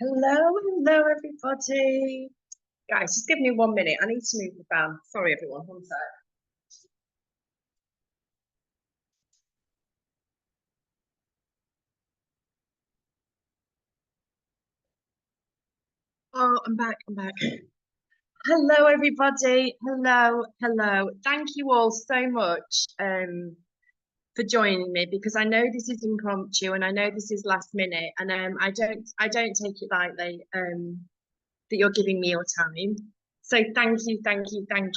Hello, everybody. Guys, just give me 1 minute. I need to move the fan. Sorry, everyone. One sec. Oh, I'm back. Hello, everybody. Hello. Thank you all so much for joining me because I know this is impromptu and I know this is last minute and I don't take it lightly that you're giving me your time. So thank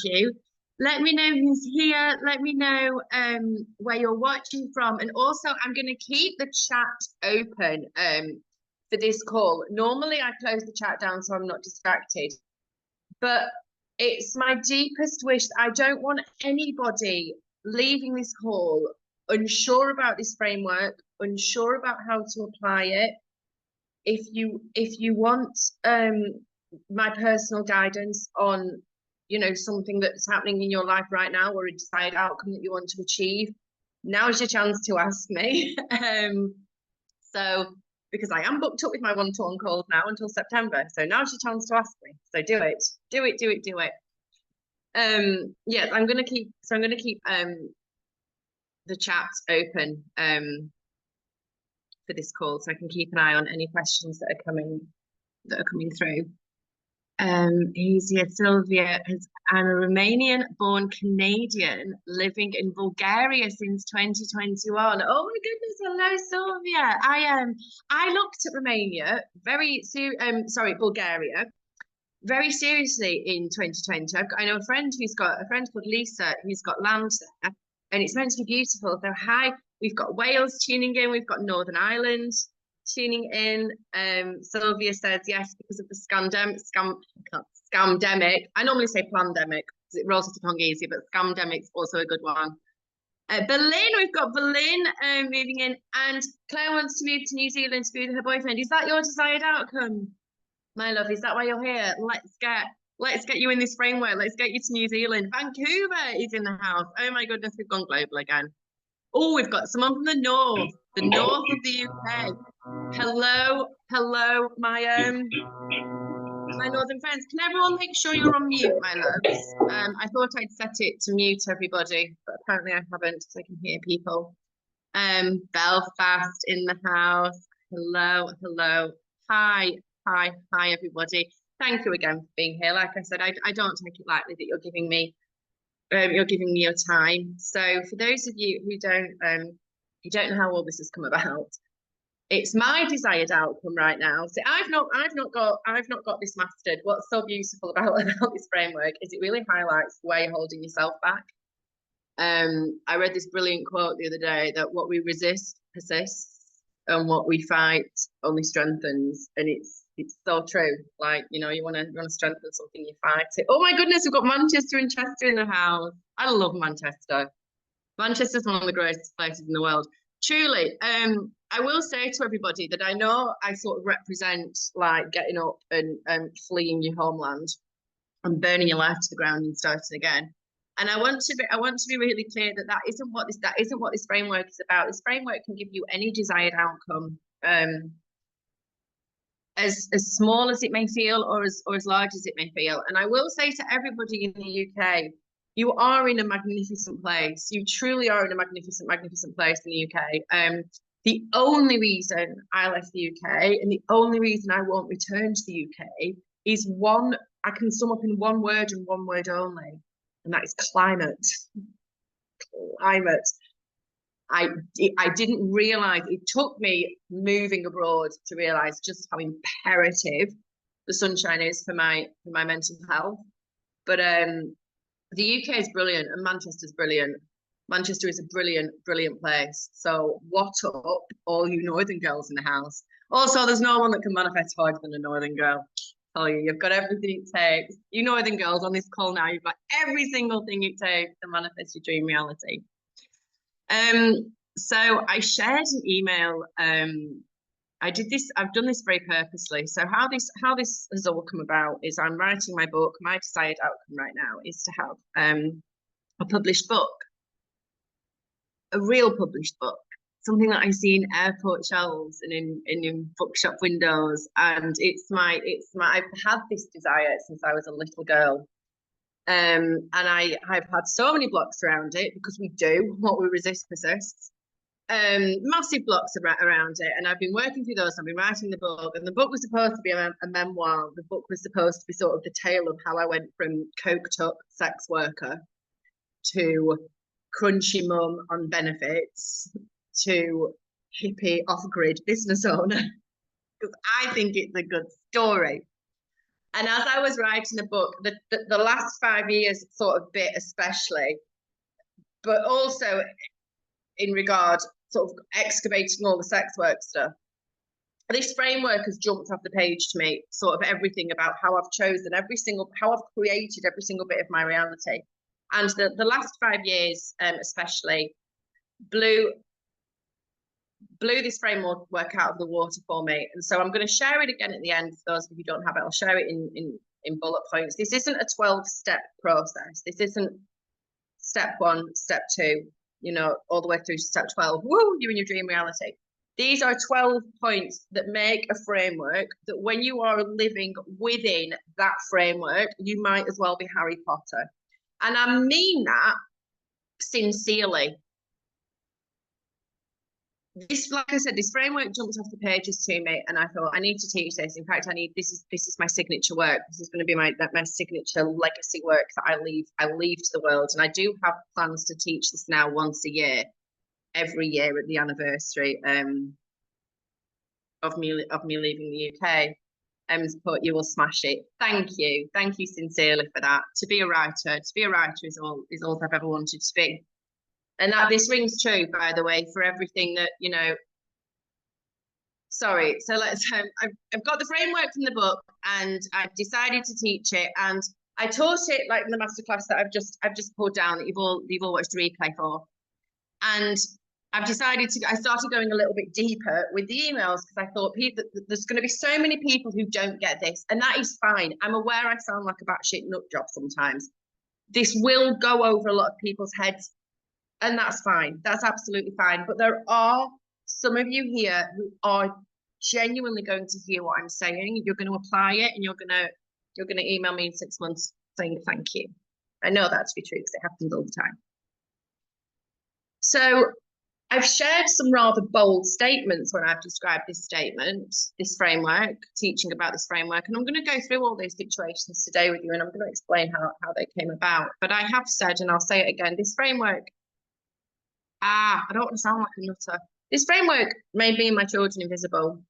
you. Let me know who's here. Let me know where you're watching from. And also, I'm going to keep the chat open for this call. Normally, I close the chat down so I'm not distracted. But it's my deepest wish. I don't want anybody leaving this call unsure about this framework, unsure about how to apply it. If you want my personal guidance on, something that's happening in your life right now or a desired outcome that you want to achieve, now's your chance to ask me. So, because I am booked up with my one-to-one calls now until September, so now's your chance to ask me. So do it. Yeah, I'm gonna keep the chat open for this call, so I can keep an eye on any questions that are coming through. He's here. Sylvia I'm a Romanian-born Canadian living in Bulgaria since 2021. Oh my goodness, hello Sylvia. I looked at Romania Bulgaria very seriously in 2020. I know a friend called Lisa who's got land there, and it's meant to be beautiful. So hi, we've got Wales tuning in, we've got Northern Ireland tuning in. Sylvia says yes because of the scamdemic. I normally say pandemic because it rolls off the tongue easier, but scamdemic's also a good one. We've got Berlin moving in, and Claire wants to move to New Zealand to be with her boyfriend. Is that your desired outcome, my love? Is that why you're here? Let's get you in this framework. Let's get you to New Zealand. Vancouver is in the house. Oh my goodness, we've gone global again. Oh, we've got someone from the north of the UK. Hello, my northern friends. Can everyone make sure you're on mute, my loves? I thought I'd set it to mute everybody, but apparently I haven't, so I can hear people. Belfast in the house. Hello. Hi, everybody. Thank you again for being here. Like I said, I don't take it lightly that you're giving me your time. So for those of you who don't know how all this has come about, it's my desired outcome right now. So I've not got this mastered. What's so beautiful about this framework is it really highlights the way you're holding yourself back. I read this brilliant quote the other day that what we resist persists and what we fight only strengthens, and it's so true. Like, you want to strengthen something, you fight it. Oh my goodness, we've got Manchester and Chester in the house. I love Manchester. Manchester's one of the greatest places in the world. Truly. I will say to everybody that I know I sort of represent like getting up and fleeing your homeland and burning your life to the ground and starting again. And I want to be really clear that isn't what this framework is about. This framework can give you any desired outcome, as small as it may feel or as large as it may feel. And I will say to everybody in the UK, you are in a magnificent place. You truly are in a magnificent place in the UK. The only reason I left the UK and the only reason I won't return to the UK is one. I can sum up in one word and one word only, and that is climate. Climate. I didn't realize, it took me moving abroad to realize just how imperative the sunshine is for my mental health. But the UK is brilliant and Manchester's brilliant. Manchester is a brilliant place. So what up, all you northern girls in the house? Also, there's no one that can manifest harder than a northern girl. I tell you, you've got everything it takes. You northern girls on this call now, you've got every single thing it takes to manifest your dream reality. So I shared an email. I've done this very purposely. So how this has all come about is I'm writing my book. My desired outcome right now is to have a published book, a real published book. something that I see in airport shelves and in bookshop windows. And I've had this desire since I was a little girl. And I've had so many blocks around it because we do what we resist persists. Massive blocks around it, and I've been working through those. I've been writing the book, and the book was supposed to be a memoir. The book was supposed to be sort of the tale of how I went from coked up sex worker to crunchy mum on benefits to hippie off-grid business owner, because I think it's a good story. And as I was writing the book, the last 5 years sort of bit especially, but also in regard sort of excavating all the sex work stuff, this framework has jumped off the page to me, sort of everything about how I've chosen how I've created every single bit of my reality. And the last 5 years, especially, blew this framework out of the water for me. And so I'm going to share it again at the end. For those of you who don't have it, I'll share it in bullet points. This isn't a 12-step process. This isn't step 1, step 2, all the way through to step 12. Woo, you're in your dream reality. These are 12 points that make a framework that when you are living within that framework, you might as well be Harry Potter. And I mean that sincerely. Like I said, this framework jumped off the pages to me, and I thought I need to teach this. In fact, this is my signature work. This is going to be my signature legacy work that I leave to the world. And I do have plans to teach this now once a year, every year at the anniversary of me leaving the UK. But you will smash it. Thank you sincerely for that. To be a writer is all I've ever wanted to be. And that this rings true, by the way, for everything that, sorry. So I've got the framework from the book, and I've decided to teach it. And I taught it like in the masterclass that I've just pulled down that you've all watched the replay for. And I started going a little bit deeper with the emails, because I thought there's going to be so many people who don't get this, and that is fine. I'm aware I sound like a batshit nut job sometimes. This will go over a lot of people's heads. And that's fine. That's absolutely fine. But there are some of you here who are genuinely going to hear what I'm saying. You're going to apply it, and you're going to email me in 6 months saying thank you. I know that to be true because it happens all the time. So I've shared some rather bold statements when I've described this framework, teaching about this framework. And I'm going to go through all these situations today with you, and I'm going to explain how they came about. But I have said, and I'll say it again, this framework, I don't want to sound like a nutter. This framework made me and my children invisible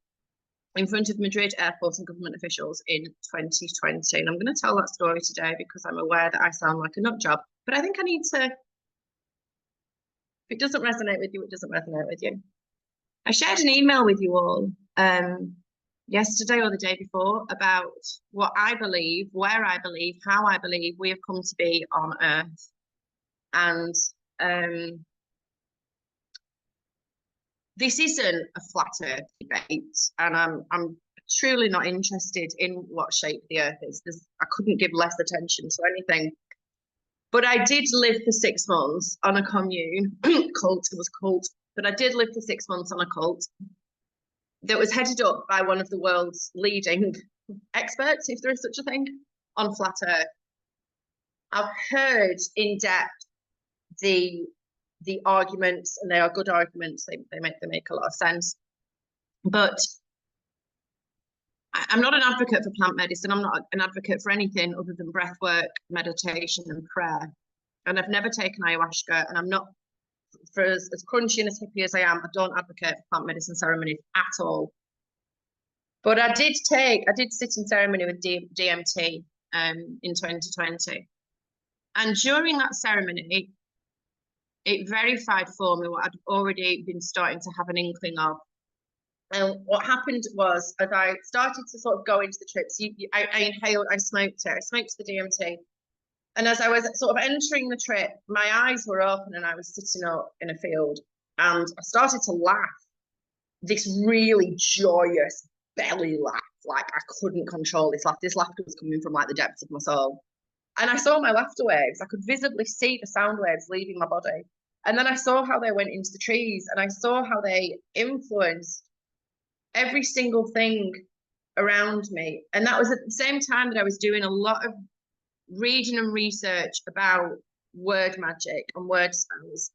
in front of Madrid airport and government officials in 2020. And I'm going to tell that story today because I'm aware that I sound like a nut job. But I think I need to, if it doesn't resonate with you, it doesn't resonate with you. I shared an email with you all yesterday or the day before about what I believe, where I believe, how I believe we have come to be on Earth. And this isn't a flat Earth debate, and I'm truly not interested in what shape the Earth is. I couldn't give less attention to anything. But I did live for 6 months on a commune, cult, it was cult, but I did live for 6 months on a cult that was headed up by one of the world's leading experts, if there is such a thing, on flat Earth. I've heard in depth the arguments, and they are good arguments. They make a lot of sense. But I'm not an advocate for plant medicine. I'm not an advocate for anything other than breath work, meditation, and prayer. And I've never taken ayahuasca, and I'm not, for as crunchy and as hippie as I am, I don't advocate for plant medicine ceremonies at all. But I did sit in ceremony with DMT in 2020. And during that ceremony, it verified for me what I'd already been starting to have an inkling of. And what happened was, as I started to sort of go into the trips, I inhaled, I smoked the DMT. And as I was sort of entering the trip, my eyes were open and I was sitting up in a field, and I started to laugh, this really joyous belly laugh, like I couldn't control this laugh. This laughter was coming from like the depths of my soul. And I saw my laughter waves. I could visibly see the sound waves leaving my body. And then I saw how they went into the trees, and I saw how they influenced every single thing around me. And that was at the same time that I was doing a lot of reading and research about word magic and word spells.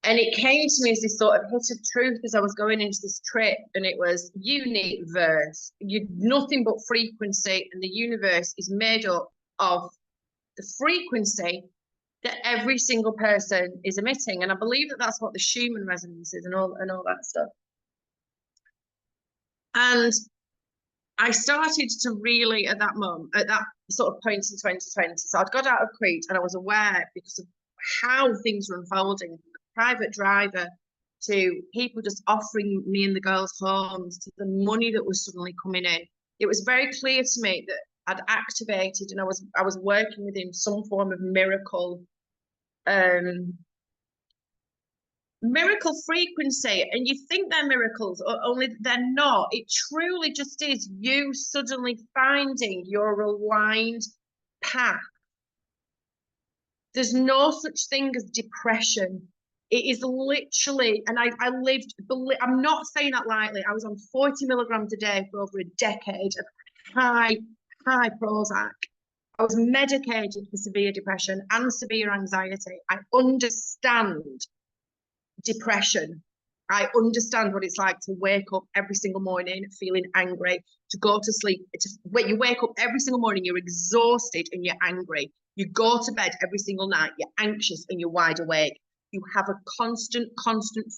And it came to me as this sort of hit of truth as I was going into this trip. And it was universe. You're nothing but frequency, and the universe is made up of the frequency that every single person is emitting. And I believe that that's what the Schumann resonance is, and all that stuff. And I started to really, at that moment, at that sort of point in 2020, so I'd got out of Crete, and I was aware, because of how things were unfolding, from the private driver to people just offering me and the girls homes, to the money that was suddenly coming in. It was very clear to me that I'd activated, and I was working within some form of miracle frequency. And you think they're miracles, only they're not. It truly just is you suddenly finding your aligned path. There's no such thing as depression. It is literally, and I lived, I'm not saying that lightly, I was on 40 milligrams a day for over a decade of high Prozac. I was medicated for severe depression and severe anxiety. I understand depression. I understand what it's like to wake up every single morning feeling angry, to go to sleep. You wake up every single morning, you're exhausted and you're angry. You go to bed every single night, you're anxious and you're wide awake. You have a constant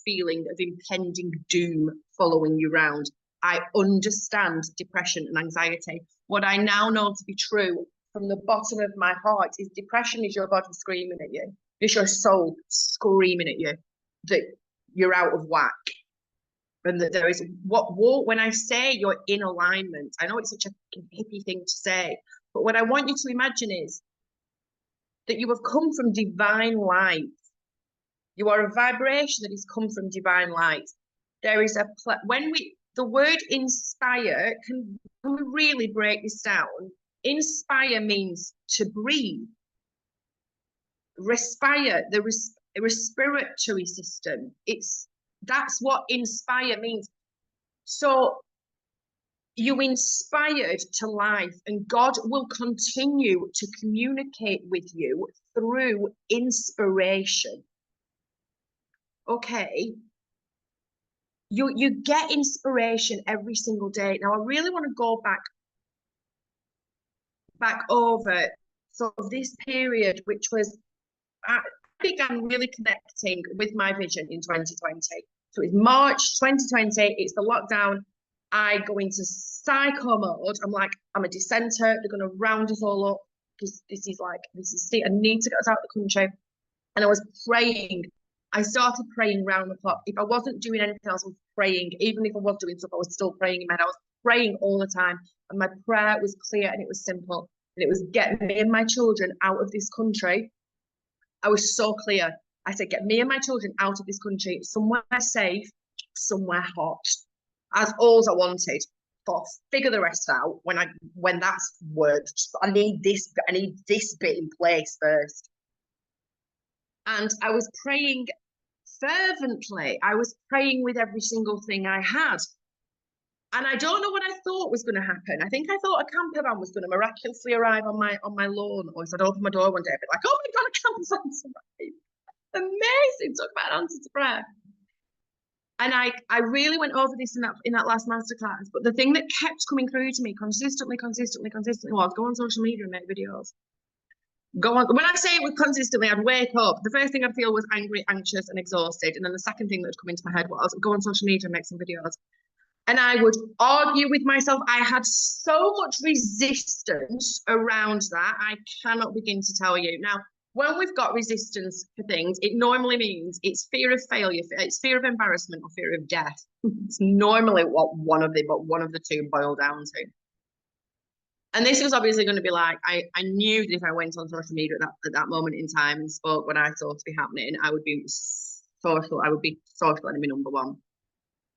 feeling of impending doom following you around. I understand depression and anxiety. What I now know to be true from the bottom of my heart is depression is your body screaming at you. It's your soul screaming at you that you're out of whack. And that there is when I say you're in alignment, I know it's such a hippie thing to say, but what I want you to imagine is that you have come from divine light. You are a vibration that has come from divine light. There is the word inspire, can we really break this down? Inspire means to breathe. Respire, the respiratory system. That's what inspire means. So you inspired to life, and God will continue to communicate with you through inspiration. Okay, you get inspiration every single day. Now I really want to go back over sort of this period, which was I began really connecting with my vision in 2020. So it's March 2020, it's the lockdown. I go into psycho mode. I'm like, I'm a dissenter. They're going to round us all up because this is I need to get us out of the country. And I was praying. I started praying round the clock. If I wasn't doing anything else, I was praying. Even if I was doing stuff, I was still praying in my head. I was praying all the time. And my prayer was clear and it was simple. And it was get me and my children out of this country. I was so clear. I said, get me and my children out of this country, somewhere safe, somewhere hot. That's all I wanted. But figure the rest out when that's worked. I need this bit in place first. And I was praying fervently. I was praying with every single thing I had. And I don't know what I thought was going to happen. I think I thought a camper van was going to miraculously arrive on my lawn, or if I'd open my door one day, I'd be like, oh my God, a camper van's arrived. Amazing. Talk about an answer to prayer. And I really went over this in that last masterclass. But the thing that kept coming through to me consistently was go on social media and make videos. Go on. When I say it was consistently, I'd wake up. The first thing I'd feel was angry, anxious, and exhausted. And then the second thing that would come into my head was go on social media and make some videos. And I would argue with myself. I had so much resistance around that. I cannot begin to tell you. Now, when we've got resistance for things, it normally means it's fear of failure, it's fear of embarrassment, or fear of death. It's normally what one of the two boil down to. And this was obviously going to be like, I knew that if I went on social media at that moment in time and spoke what I thought to be happening, I would be social enemy number one.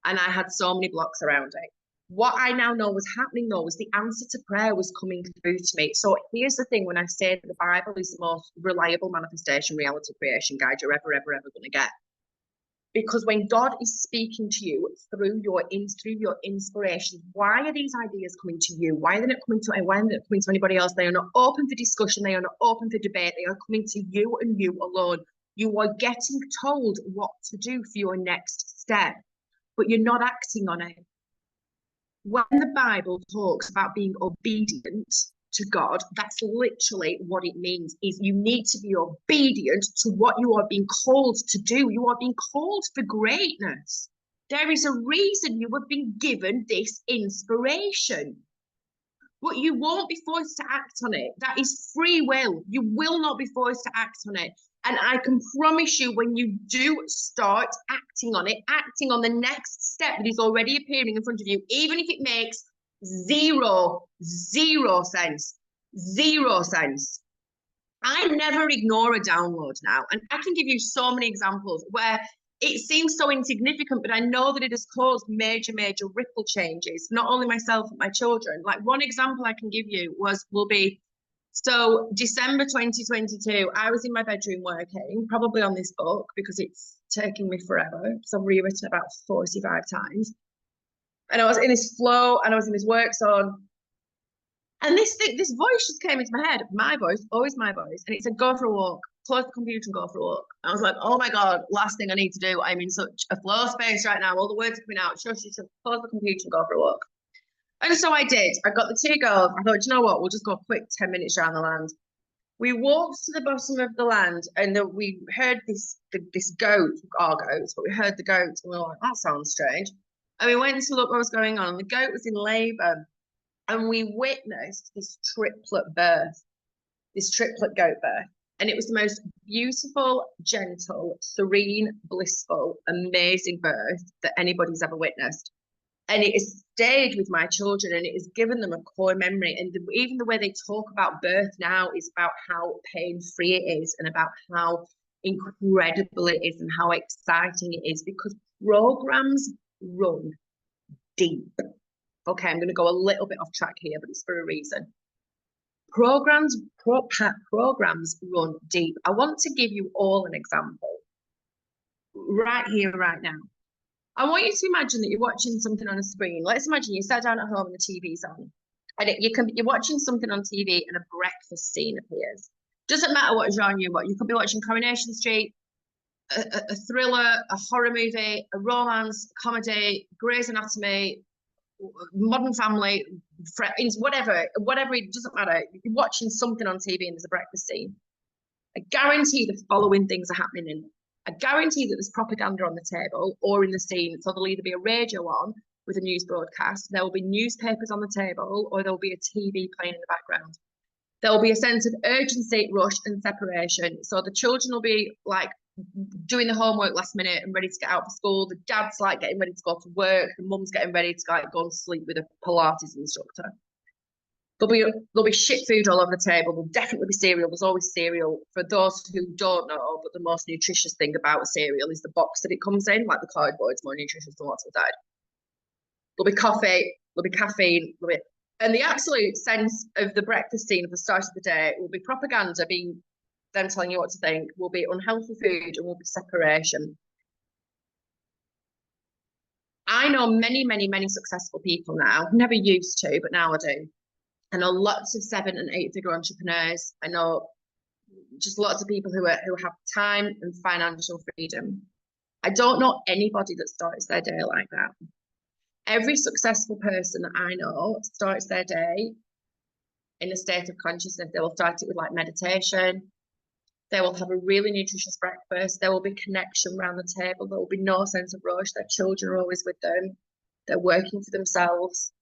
And I had so many blocks around it. What I now know was happening though was the answer to prayer was coming through to me. So here's the thing: when I say that the Bible is the most reliable manifestation reality creation guide you're ever going to get, because when God is speaking to you through your inspiration, why are these ideas coming to you? Why are they not coming to anybody else? They are not open for discussion. They are not open for debate. They are coming to you and you alone. You are getting told what to do for your next step, but you're not acting on it. When the Bible talks about being obedient to God, that's literally what it means. Is you need to be obedient to what you are being called to do. You are being called for greatness. There is a reason you have been given this inspiration, but you won't be forced to act on it. That is free will. You will not be forced to act on it. And I can promise you, when you do start acting on it, acting on the next step that is already appearing in front of you, even if it makes zero sense. I never ignore a download now. And I can give you so many examples where it seems so insignificant, but I know that it has caused major ripple changes, not only myself, but my children. Like one example I can give you will be, so December 2022, I was in my bedroom working, probably on this book because it's taking me forever. So I've rewritten about 45 times. And I was in this flow and I was in this work zone. And this voice just came into my head, my voice, always my voice. And it said, go for a walk, close the computer and go for a walk. I was like, oh my God, last thing I need to do. I'm in such a flow space right now. All the words are coming out. Shush, you should close the computer and go for a walk. And so I did. I got the 2 girls. I thought, you know what? We'll just go a quick 10 minutes around the land. We walked to the bottom of the land and we heard this goat, our goats, but we heard the goats and we were like, that sounds strange. And we went to look what was going on. The goat was in labour and we witnessed this triplet goat birth. And it was the most beautiful, gentle, serene, blissful, amazing birth that anybody's ever witnessed. And it has stayed with my children and it has given them a core memory. And even the way they talk about birth now is about how pain-free it is and about how incredible it is and how exciting it is, because programs run deep. Okay, I'm going to go a little bit off track here, but it's for a reason. Programs run deep. I want to give you all an example right here, right now. I want you to imagine that you're watching something on a screen. Let's imagine you sat down at home and the TV's on. And you're watching something on TV and a breakfast scene appears. Doesn't matter what genre you watch. You could be watching Coronation Street, a thriller, a horror movie, a romance, a comedy, Grey's Anatomy, Modern Family, whatever, it doesn't matter. You're watching something on TV and there's a breakfast scene. I guarantee the following things are happening in it. I guarantee that there's propaganda on the table or in the scene. So there'll either be a radio on with a news broadcast, there will be newspapers on the table, or there'll be a TV playing in the background. There will be a sense of urgency, rush, and separation. So the children will be like doing the homework last minute and ready to get out for school. The dad's like getting ready to go to work. The mum's getting ready to like go and sleep with a Pilates instructor. There'll be shit food all over the table. There'll definitely be cereal. There's always cereal. For those who don't know, but the most nutritious thing about a cereal is the box that it comes in. Like the cardboard's more nutritious than what's inside. There'll be coffee. There'll be caffeine. And the absolute sense of the breakfast scene at the start of the day will be propaganda being them telling you what to think, will be unhealthy food, and will be separation. I know many successful people now. Never used to, but now I do. I know lots of 7- and 8-figure entrepreneurs. I know just lots of people who have time and financial freedom. I don't know anybody that starts their day like that. Every successful person that I know starts their day in a state of consciousness. They will start it with like meditation. They will have a really nutritious breakfast. There will be connection around the table. There will be no sense of rush. Their children are always with them. They're working for themselves.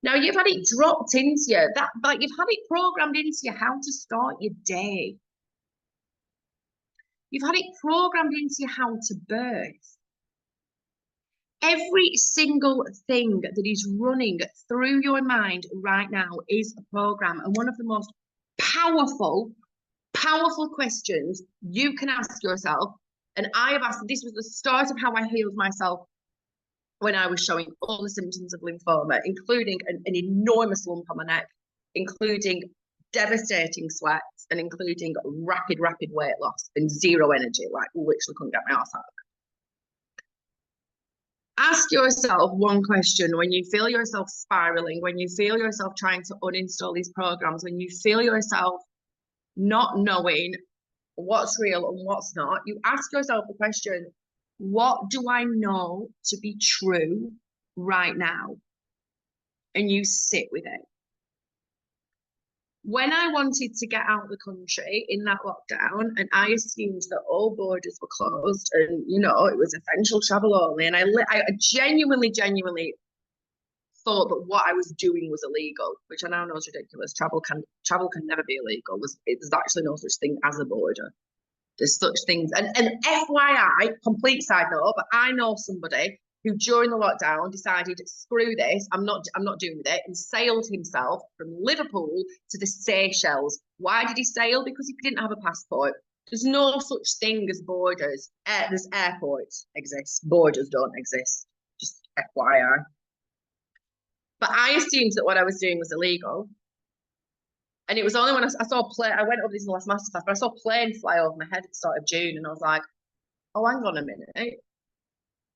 Now you've had it dropped into you, you've had it programmed into you how to start your day. You've had it programmed into you how to birth. Every single thing that is running through your mind right now is a program. And one of the most powerful questions you can ask yourself, and I have asked, this was the start of how I healed myself when I was showing all the symptoms of lymphoma, including an enormous lump on my neck, including devastating sweats, and including rapid weight loss and zero energy, like literally couldn't get my arse out. Ask yourself one question when you feel yourself spiraling, when you feel yourself trying to uninstall these programs, when you feel yourself not knowing what's real and what's not. You ask yourself the question, what do I know to be true right now? And you sit with it. When I wanted to get out of the country in that lockdown, and I assumed that all borders were closed and, you know, it was essential travel only, and I genuinely thought that what I was doing was illegal, which I now know is ridiculous. Travel can never be illegal. There's actually no such thing as a border. There's such things. And FYI, complete side note, but I know somebody who during the lockdown decided, screw this, I'm not doing with it, and sailed himself from Liverpool to the Seychelles. Why did he sail? Because he didn't have a passport. There's no such thing as borders. There's airports exist. Borders don't exist. Just FYI. But I assumed that what I was doing was illegal. And it was only when I saw a plane, I went over this in the last masterclass, but I saw a plane fly over my head at the start of June, and I was like, oh, hang on a minute.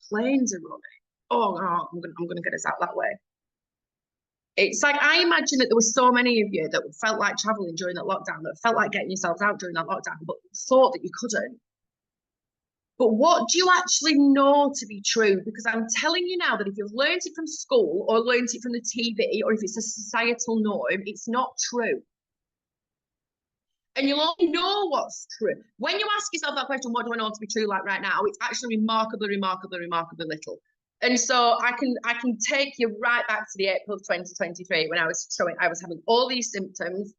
Planes are running. Oh, no, I'm gonna get us out that way. It's like, I imagine that there were so many of you that felt like traveling during that lockdown, that felt like getting yourselves out during that lockdown, but thought that you couldn't. But what do you actually know to be true? Because I'm telling you now that if you've learned it from school or learned it from the TV, or if it's a societal norm, it's not true. And you'll only know what's true. When you ask yourself that question, what do I know to be true like right now? It's actually remarkably little. And so I can take you right back to the April of 2023 when I was having all these symptoms,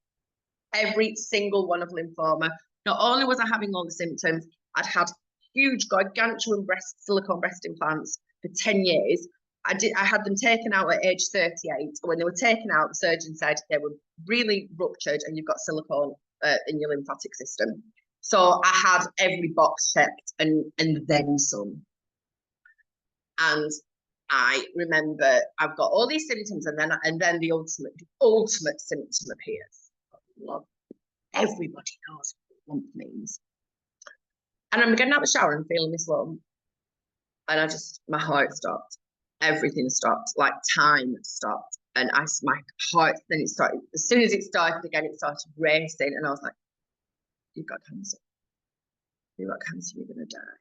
every single one of lymphoma. Not only was I having all the symptoms, I'd had huge gargantuan silicone breast implants for 10 years. I had them taken out at age 38. When they were taken out, the surgeon said they were really ruptured and you've got silicone in your lymphatic system. So I had every box checked and then some. And I remember I've got all these symptoms, and then the ultimate symptom appears. Everybody knows what lump means. And I'm getting out of the shower and feeling this lump, and my heart stopped. Everything stopped, like time stopped. And my heart, then it started, as soon as it started again, it started racing. And I was like, you've got cancer. You've got cancer, you're going to die.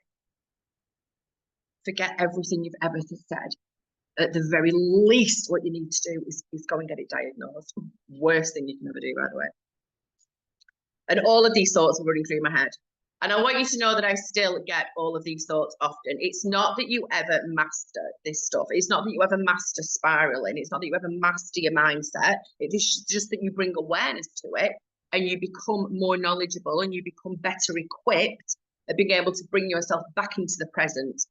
Forget everything you've ever said. At the very least, what you need to do is go and get it diagnosed. Worst thing you can ever do, by the way. And all of these thoughts were running through my head. And I want you to know that I still get all of these thoughts often. It's not that you ever master this stuff. It's not that you ever master spiraling. It's not that you ever master your mindset. It is just that you bring awareness to it and you become more knowledgeable and you become better equipped at being able to bring yourself back into the present.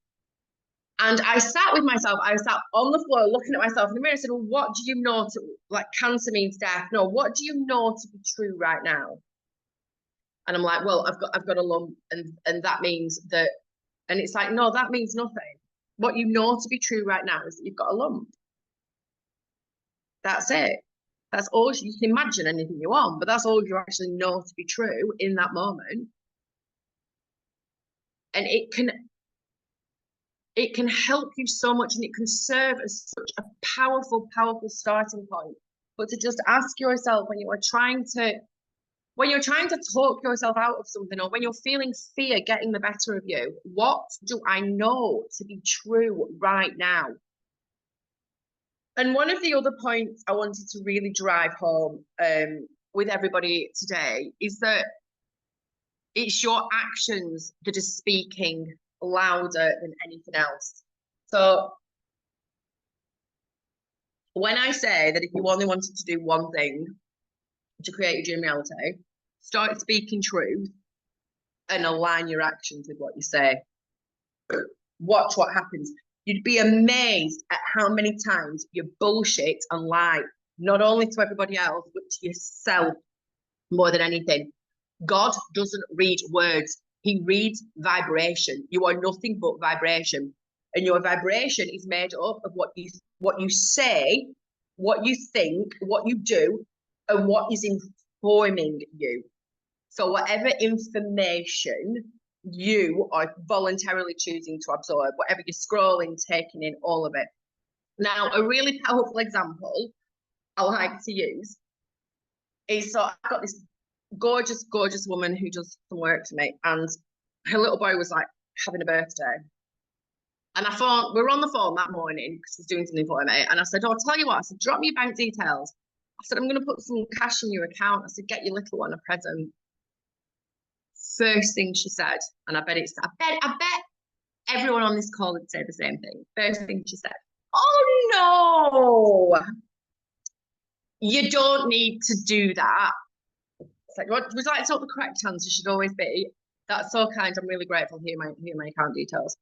And I sat with myself, I sat on the floor looking at myself in the mirror and said, well, what do you know like cancer means death? No, what do you know to be true right now? And I'm like, well, I've got a lump, and that means that, and it's like, no, that means nothing. What you know to be true right now is that you've got a lump. That's it. That's all. You can imagine anything you want, but that's all you actually know to be true in that moment. And it can help you so much, and it can serve as such a powerful starting point. But to just ask yourself when you're trying to talk yourself out of something, or when you're feeling fear getting the better of you, what do I know to be true right now? And one of the other points I wanted to really drive home with everybody today is that it's your actions that are speaking louder than anything else. So when I say that if you only wanted to do one thing to create your dream reality, start speaking truth and align your actions with what you say. Watch what happens. You'd be amazed at how many times you bullshit and lie, not only to everybody else, but to yourself more than anything. God doesn't read words. He reads vibration. You are nothing but vibration. And your vibration is made up of what you say, what you think, what you do, and what is informing you. So whatever information you are voluntarily choosing to absorb, whatever you're scrolling, taking in, all of it. Now, a really powerful example I like to use is, so I've got this gorgeous, gorgeous woman who does some work for me, and her little boy was like having a birthday. And I thought, we were on the phone that morning because he was doing something for me. And I said, oh, I'll tell you what, I said, drop me your bank details. I said, I'm going to put some cash in your account. I said, get your little one a present. First thing she said, and I bet everyone on this call would say the same thing. First thing she said, oh no, you don't need to do that. It's like, what was like, sort of the correct answer should always be, that's so kind, I'm really grateful, here are my account details.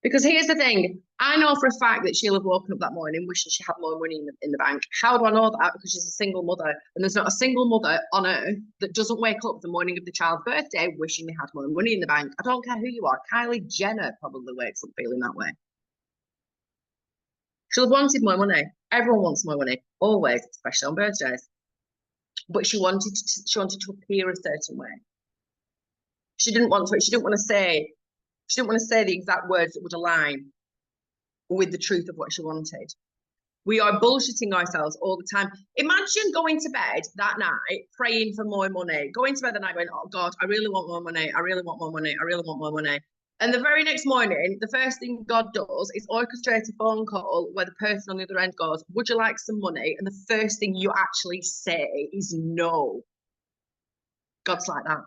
Because here's the thing, I know for a fact that she'll have woken up that morning wishing she had more money in the bank. How do I know that? Because she's a single mother, and there's not a single mother on earth that doesn't wake up the morning of the child's birthday wishing they had more money in the bank. I don't care who you are. Kylie Jenner probably wakes up feeling that way. She'll have wanted more money. Everyone wants more money, always, especially on birthdays. But she wanted to appear a certain way. She didn't want to say the exact words that would align with the truth of what she wanted. We are bullshitting ourselves all the time. Imagine going to bed that night, praying for more money, going to bed that night going, oh God, I really want more money. I really want more money. I really want more money. And the very next morning, the first thing God does is orchestrate a phone call where the person on the other end goes, would you like some money? And the first thing you actually say is no. God's like that.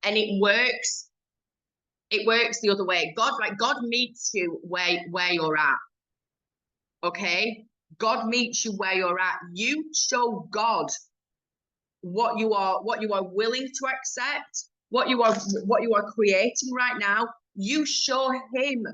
And it works the other way. God meets you where you're at. Okay? God meets you where you're at. You show God what you are willing to accept, what you are creating right now. You show him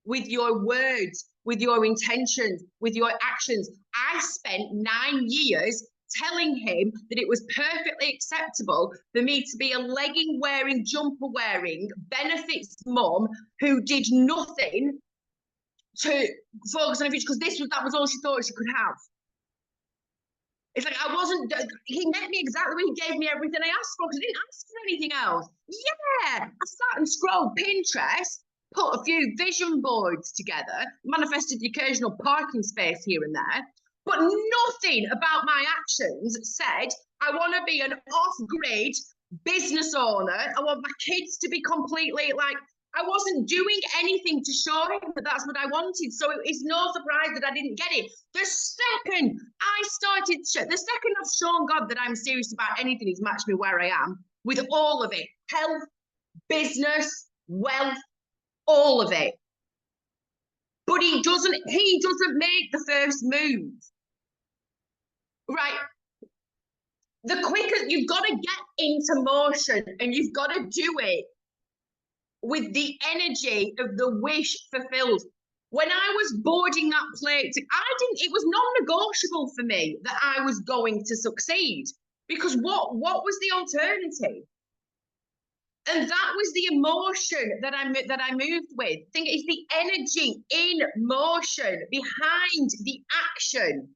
with your words, with your intentions, with your actions. I spent 9 years telling him that it was perfectly acceptable for me to be a legging wearing, jumper wearing, benefits mum who did nothing to focus on her future, because that was all she thought she could have. It's like he met me exactly when he gave me everything I asked for, because I didn't ask for anything else. Yeah, I sat and scrolled Pinterest, put a few vision boards together, manifested the occasional parking space here and there, but nothing about my actions said, I want to be an off-grid business owner. I want my kids to be completely like, I wasn't doing anything to show him that that's what I wanted. So it's no surprise that I didn't get it. The second I've shown God that I'm serious about anything, he's matched me where I am with all of it. Health, business, wealth, all of it. But he doesn't make the first move. Right? The quicker you've got to get into motion, and you've got to do it with the energy of the wish fulfilled. When I was boarding that plane, it was non-negotiable for me that I was going to succeed, because what was the alternative? And that was the emotion that I moved with. I think it's the energy in motion behind the action.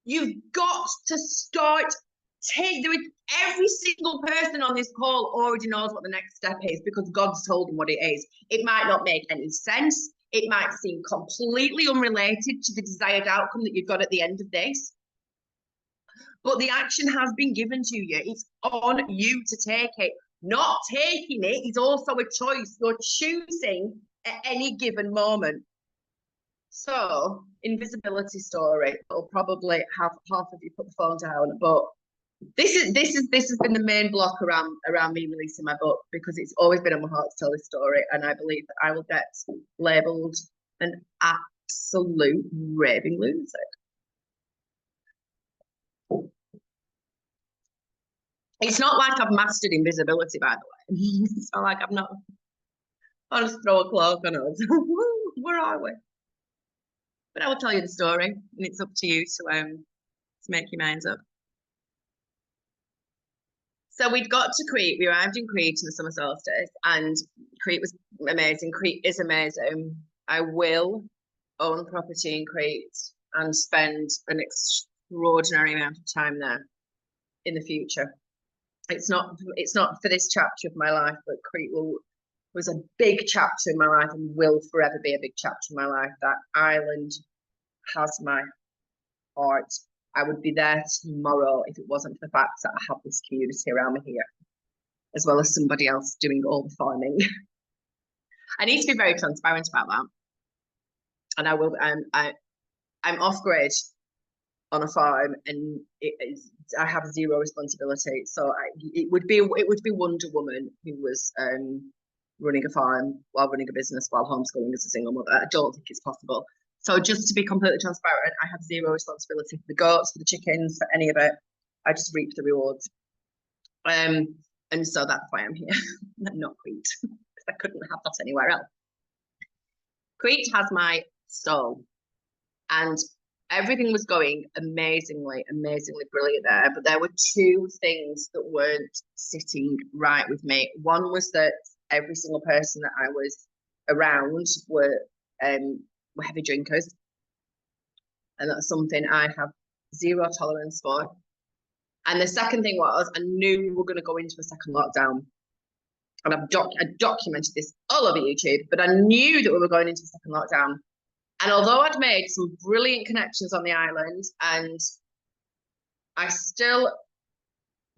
You've got to start every single person on this call already knows what the next step is, because God's told them what it is. It might not make any sense. It might seem completely unrelated to the desired outcome that you've got at the end of this. But the action has been given to you. It's on you to take it. Not taking it is also a choice. You're choosing at any given moment. So, invisibility story. I'll probably have half of you put the phone down, but this has been the main block around me releasing my book, because it's always been on my heart to tell this story, and I believe that I will get labelled an absolute raving lunatic. It's not like I've mastered invisibility, by the way. It's not like I'll just throw a cloak on us. Where are we? But I will tell you the story, and it's up to you to make your minds up. So we'd got to Crete. We arrived in Crete in the summer solstice, and Crete was amazing. Crete is amazing. I will own property in Crete and spend an extraordinary amount of time there in the future. It's not for this chapter of my life, but Crete was a big chapter in my life and will forever be a big chapter in my life. That island has my heart. I would be there tomorrow if it wasn't for the fact that I have this community around me here, as well as somebody else doing all the farming. I need to be very transparent about that. And I will. I'm off grid on a farm, and I have zero responsibility. So it would be Wonder Woman who was running a farm while running a business while homeschooling as a single mother. I don't think it's possible. So just to be completely transparent, I have zero responsibility for the goats, for the chickens, for any of it. I just reap the rewards. And so that's why I'm here, not Crete, because I couldn't have that anywhere else. Crete has my soul, and everything was going amazingly brilliant there. But there were two things that weren't sitting right with me. One was that every single person that I was around were heavy drinkers, and that's something I have zero tolerance for. And the second thing was, I knew we were going to go into a second lockdown, and I documented this all over YouTube, but I knew that we were going into a second lockdown. And although I'd made some brilliant connections on the island, and I still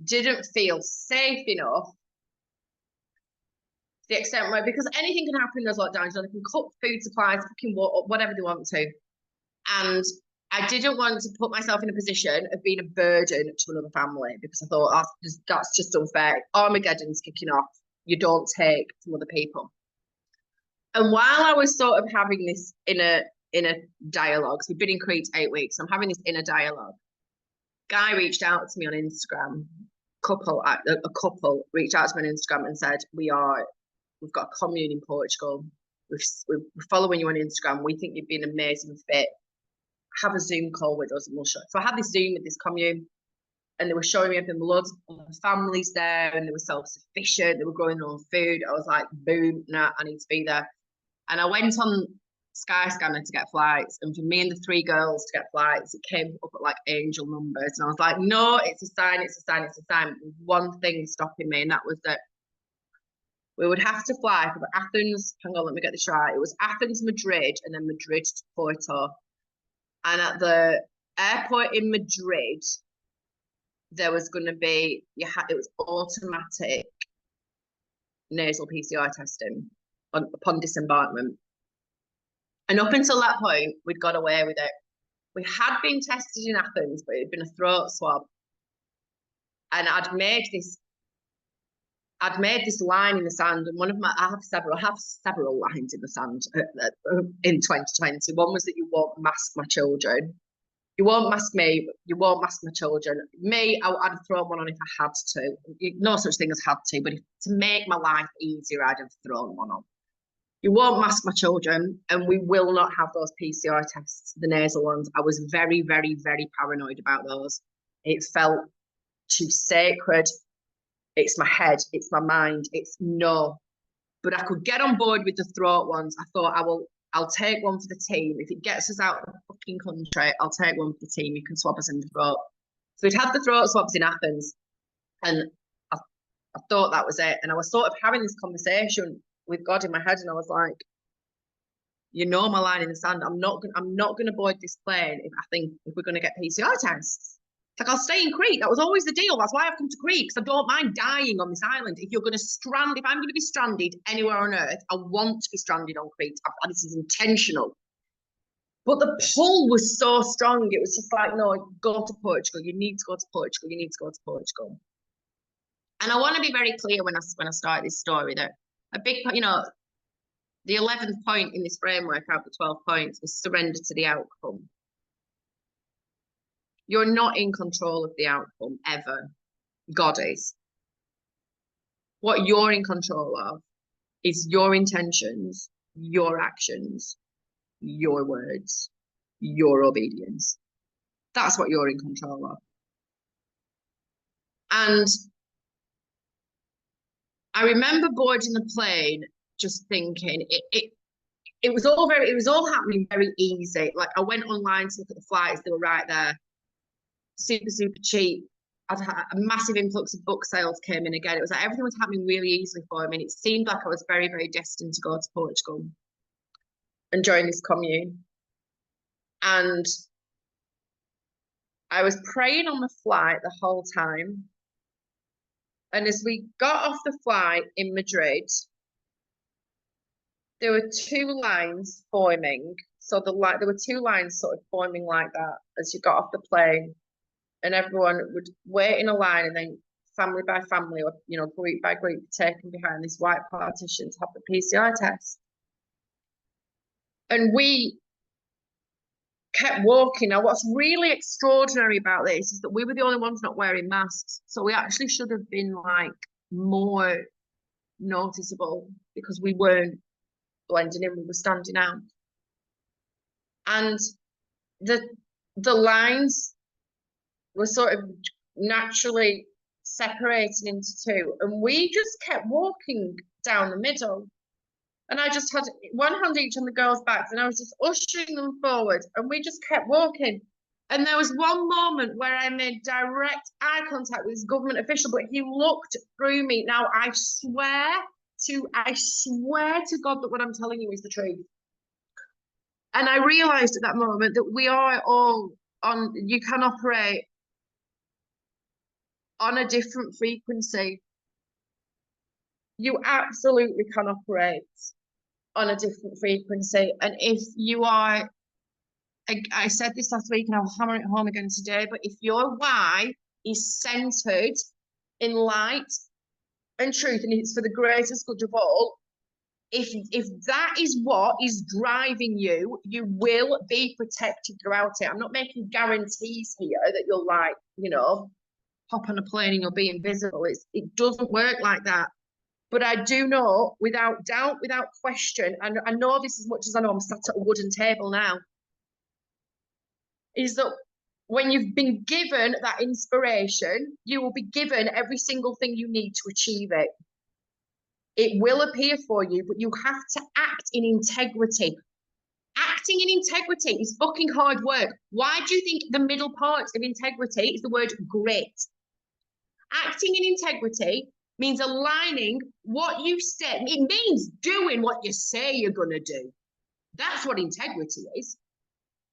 didn't feel safe enough, to the extent where, because anything can happen in those lockdowns, they can cut food supplies, fucking whatever they want to. And I didn't want to put myself in a position of being a burden to another family, because I thought, oh, that's just unfair. Armageddon's kicking off. You don't take from other people. And while I was sort of having this inner dialogue, so we've been in Crete 8 weeks, I'm having this inner dialogue. Guy reached out to me on Instagram. A couple reached out to me on Instagram and said, we've got a commune in Portugal. We're following you on Instagram. We think you'd be an amazing fit. Have a Zoom call with us and we'll show. So I had this Zoom with this commune, and they were showing me everything, loads of families there, and they were self-sufficient, they were growing their own food. I was like, boom, nah, I need to be there. And I went on Skyscanner to get flights, and for me and the 3 girls to get flights, it came up at like angel numbers, and I was like, no, it's a sign. One thing stopping me, and that was that we would have to fly from Athens. Hang on, let me get this right. It was Athens, Madrid, and then Madrid to Porto. And at the airport in Madrid, there was going to be, it was automatic nasal PCR testing upon disembarkment. And up until that point, we'd got away with it. We had been tested in Athens, but it had been a throat swab. And I'd made this line in the sand, and I have several lines in the sand in 2020. One was that you won't mask my children. You won't mask me, you won't mask my children. Me, I'd have thrown one on if I had to. No such thing as had to, but to make my life easier, I'd have thrown one on. You won't mask my children, and we will not have those PCR tests, the nasal ones. I was very paranoid about those. It felt too sacred. It's my head, it's my mind, it's no. But I could get on board with the throat ones. I thought I'll take one for the team. If it gets us out of the fucking country, I'll take one for the team. You can swab us in the throat. So we'd had the throat swabs in Athens, and I thought that was it. And I was sort of having this conversation with God in my head, and I was like, you know, my line in the sand. I'm not going to board this plane if we're going to get PCR tests. Like, I'll stay in Crete. That was always the deal. That's why I've come to Crete, because I don't mind dying on this island. If I'm going to be stranded anywhere on earth, I want to be stranded on Crete. This is intentional. But the pull was so strong. It was just like, no, go to Portugal. You need to go to Portugal. You need to go to Portugal. And I want to be very clear when I start this story that a big, the 11th point in this framework out of the 12 points is surrender to the outcome. You're not in control of the outcome, ever. God is. What you're in control of is your intentions, your actions, your words, your obedience. That's what you're in control of. And I remember boarding the plane, just thinking it was all happening very easy. Like I went online to look at the flights; they were right there, super cheap. I'd had a massive influx of book sales came in again. It was like everything was happening really easily for me, and it seemed like I was very destined to go to Portugal and join this commune. And I was praying on the flight the whole time. And as we got off the flight in Madrid, there were two lines forming. So there were two lines sort of forming like that as you got off the plane, and everyone would wait in a line, and then family by family or group by group taken behind this white partition to have the PCR test. And we kept walking. Now, what's really extraordinary about this is that we were the only ones not wearing masks. So we actually should have been like more noticeable because we weren't blending in, we were standing out. And the lines were sort of naturally separating into two. And we just kept walking down the middle. And I just had one hand each on the girls' backs, and I was just ushering them forward, and we just kept walking. And there was one moment where I made direct eye contact with this government official, but he looked through me. Now I swear to God that what I'm telling you is the truth. And I realised at that moment that we are all you can operate on a different frequency. You absolutely can operate on a different frequency. And if you are, I said this last week and I'll hammer it home again today, but if your why is centered in light and truth, and it's for the greatest good of all, if that is what is driving you, you will be protected throughout it. I'm not making guarantees here that you'll hop on a plane and you'll be invisible. It doesn't work like that. But I do know, without doubt, without question, and I know this as much as I know I'm sat at a wooden table now, is that when you've been given that inspiration, you will be given every single thing you need to achieve it. It will appear for you, but you have to act in integrity. Acting in integrity is fucking hard work. Why do you think the middle part of integrity is the word grit? Acting in integrity means aligning what you said. It means doing what you say you're going to do. That's what integrity is.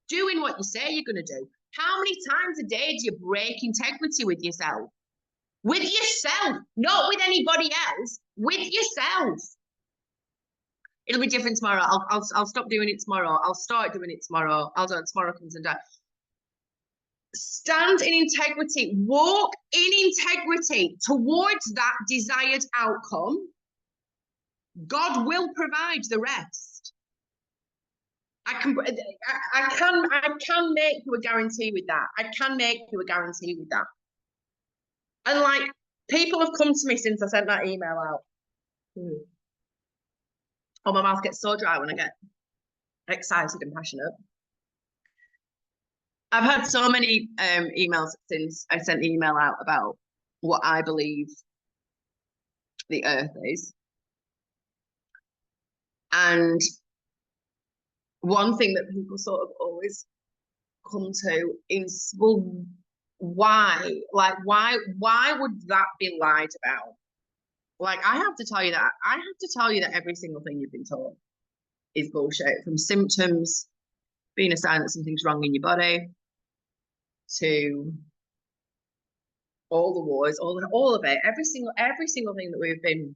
Doing what you say you're going to do. How many times a day do you break integrity with yourself? With yourself, not with anybody else. With yourself. It'll be different tomorrow. I'll stop doing it tomorrow. I'll start doing it tomorrow. I'll do it tomorrow comes and die. Stand in integrity, walk in integrity towards that desired outcome. God will provide the rest. I can make you a guarantee with that. I can make you a guarantee with that. And like people have come to me since I sent that email out. Oh, my mouth gets so dry when I get excited and passionate. I've had so many emails since I sent the email out about what I believe the earth is. And one thing that people sort of always come to is, well, why? Like, why would that be lied about? Like, I have to tell you that every single thing you've been told is bullshit, from symptoms being a sign that something's wrong in your body to all the wars, all of it, every single thing that we've been,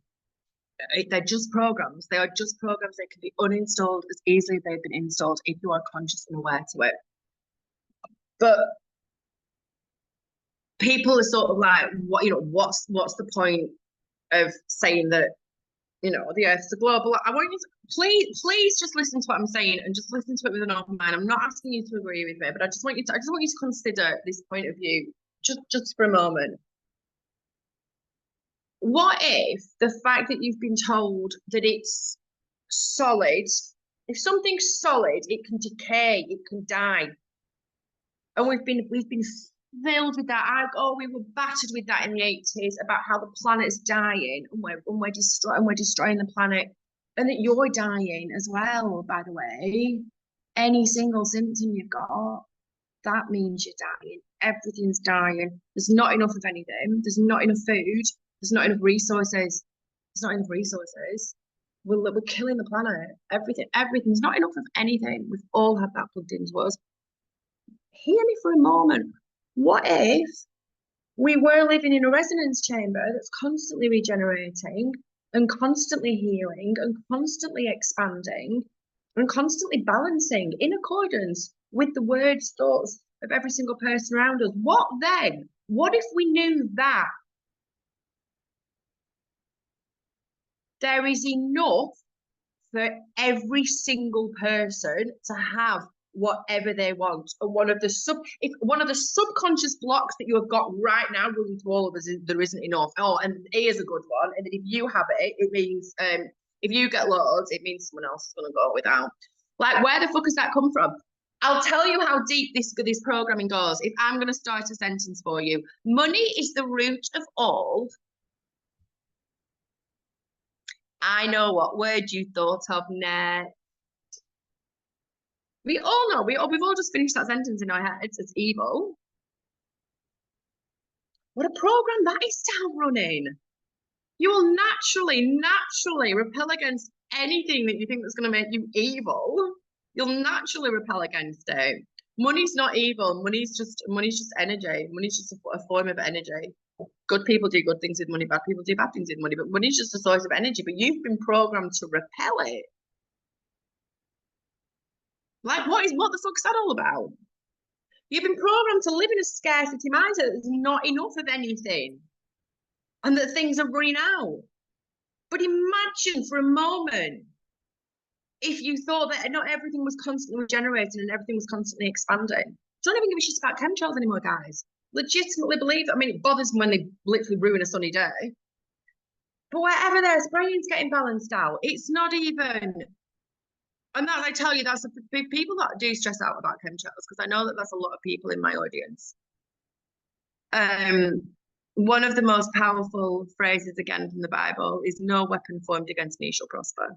they're just programs. They are just programs. They can be uninstalled as easily as they've been installed if you are conscious and aware to it. But people are sort of like, what's the point of saying that, the earth's a global? I want you to please just listen to what I'm saying and just listen to it with an open mind. I'm not asking you to agree with me, but I just want you to consider this point of view just for a moment. What if the fact that you've been told that it's solid, if something's solid, it can decay, it can die. And we've been filled with that. We were battered with that in the 80s about how the planet's dying and we're destroying the planet, and that you're dying as well, by the way. Any single symptom you've got, that means you're dying. Everything's dying. There's not enough of anything. There's not enough food. There's not enough resources. There's not enough resources. We're killing the planet. Everything's not enough of anything. We've all had that plugged into us. Hear me for a moment. What if we were living in a resonance chamber that's constantly regenerating and constantly healing and constantly expanding and constantly balancing in accordance with the words, thoughts of every single person around us? What then? What if we knew that there is enough for every single person to have whatever they want? And one of the subconscious blocks that you have got right now running through all of us is there isn't enough. Oh, and here's a good one. And if you have it, it means if you get loads, it means someone else is going to go without. Like, where the fuck has that come from? I'll tell you how deep this programming goes if I'm going to start a sentence for you. Money is the root of all. I know what word you thought of next. We all know. We've all just finished that sentence in our heads. It's evil. What a program that is to have running. You will naturally repel against anything that you think that's going to make you evil. You'll naturally repel against it. Money's not evil. Money's just energy. Money's just a form of energy. Good people do good things with money. Bad people do bad things with money. But money's just a source of energy. But you've been programmed to repel it. Like, what the fuck's that all about? You've been programmed to live in a scarcity mindset that there's not enough of anything and that things are running out. But imagine for a moment if you thought that not everything was constantly regenerating and everything was constantly expanding. Don't even give a shit about chemtrails anymore, guys. Legitimately believe. I mean, it bothers me when they literally ruin a sunny day. But wherever there's brains getting balanced out, it's not even. And that I tell you, that's the big people that do stress out about chemtrails, because I know that there's a lot of people in my audience. One of the most powerful phrases again from the Bible is "No weapon formed against me shall prosper."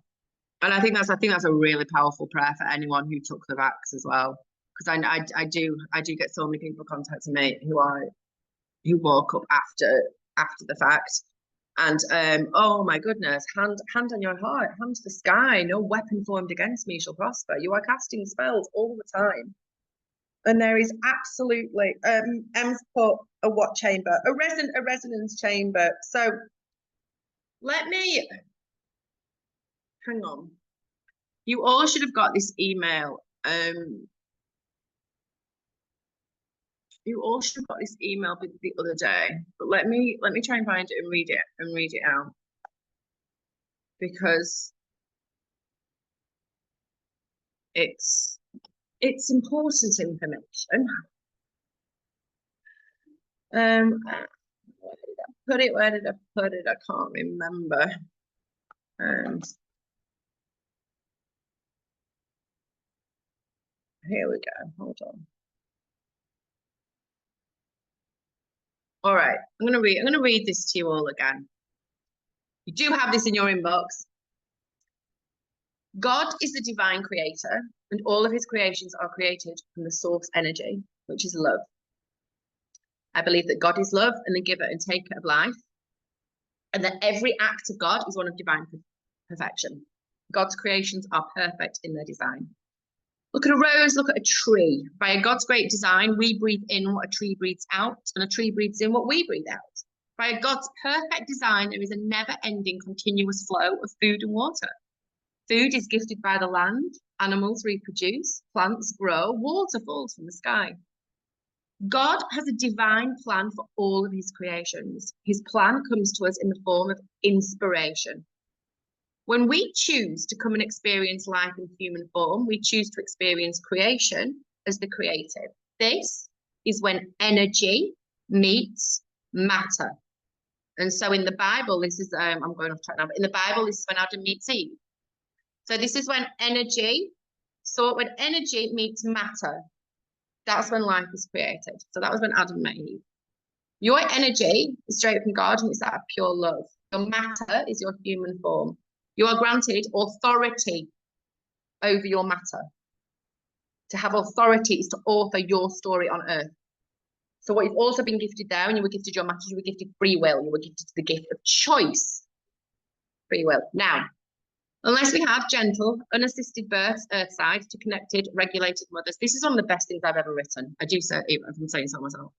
And I think that's a really powerful prayer for anyone who took the vax as well, because I do get so many people contacting me who woke up after the fact, and oh my goodness, hand on your heart, hand to the sky, no weapon formed against me shall prosper. You are casting spells all the time, and there is absolutely Em's put a what chamber, a resonance chamber. So let me. Hang on. You all should have got this email. You all should have got this email the other day. But let me try and find it and read it out. Because it's important information. Where did I put it? I can't remember. Here we go. Hold on. All right, I'm gonna read this to you all again. You do have this in your inbox. God is the divine creator, and all of his creations are created from the source energy, which is love. I believe that God is love and the giver and taker of life, and that every act of God is one of divine perfection. God's creations are perfect in their design. Look at a rose, look at a tree. By God's great design, we breathe in what a tree breathes out, and a tree breathes in what we breathe out. By God's perfect design, there is a never-ending continuous flow of food and water. Food is gifted by the land, animals reproduce, plants grow, water falls from the sky. God has a divine plan for all of his creations. His plan comes to us in the form of inspiration. When we choose to come and experience life in human form, we choose to experience creation as the creative. This is when energy meets matter. And so in the Bible, this is, I'm going off track now, but in the Bible, this is when Adam meets Eve. So this is when energy meets matter. That's when life was created. So that was when Adam met Eve. Your energy is straight from God, and it's that of pure love. Your matter is your human form. You are granted authority over your matter. To have authority is to author your story on earth. So what you've also been gifted there, when you were gifted your matter, you were gifted free will. You were gifted the gift of choice. Free will. Now, unless we had gentle, unassisted births, earthside, to connected, regulated mothers. This is one of the best things I've ever written. I do say, if I'm saying so myself.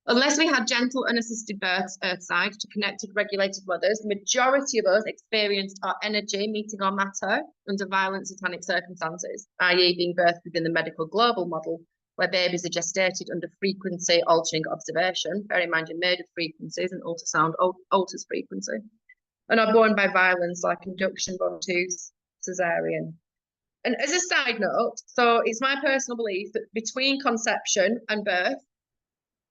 Unless we had gentle, unassisted births, earthside, to connected, regulated mothers, the majority of us experienced our energy meeting our matter under violent satanic circumstances, i.e. being birthed within the medical global model, where babies are gestated under frequency altering observation. Bear in mind, you're made of frequencies, and ultrasound alters frequency, and are born by violence like induction, born tooth, cesarean. And as a side note, so it's my personal belief that between conception and birth,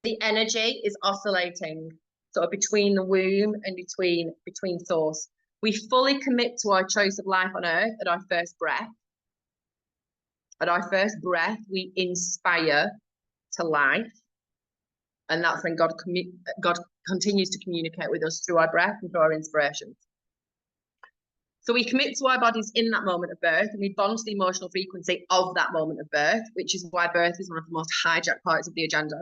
the energy is oscillating sort of between the womb and between source. We fully commit to our choice of life on earth at our first breath. At our first breath, we inspire to life. And that's when God continues to communicate with us through our breath and through our inspirations. So we commit to our bodies in that moment of birth, and we bond to the emotional frequency of that moment of birth, which is why birth is one of the most hijacked parts of the agenda.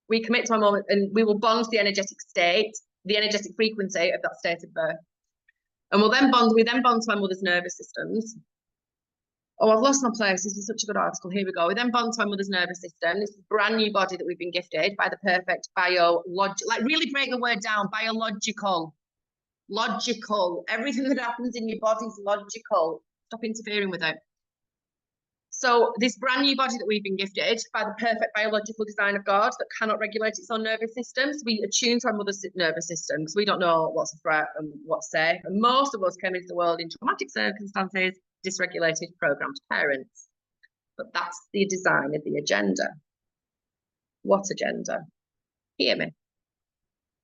We commit to our moment, and we will bond to the energetic state, the energetic frequency of that state of birth. And we then bond to our mother's nervous systems. Oh, I've lost my place. This is such a good article. Here we go. We then bond to our mother's nervous system. This brand new body that we've been gifted by the perfect like really break the word down, biological. Logical. Everything that happens in your body is logical. Stop interfering with it. So this brand new body that we've been gifted by the perfect biological design of God that cannot regulate its own nervous systems, we attune to our mother's nervous system because we don't know what's a threat and what's safe. And most of us came into the world in traumatic circumstances, dysregulated, programmed parents. But that's the design of the agenda. What agenda? Hear me.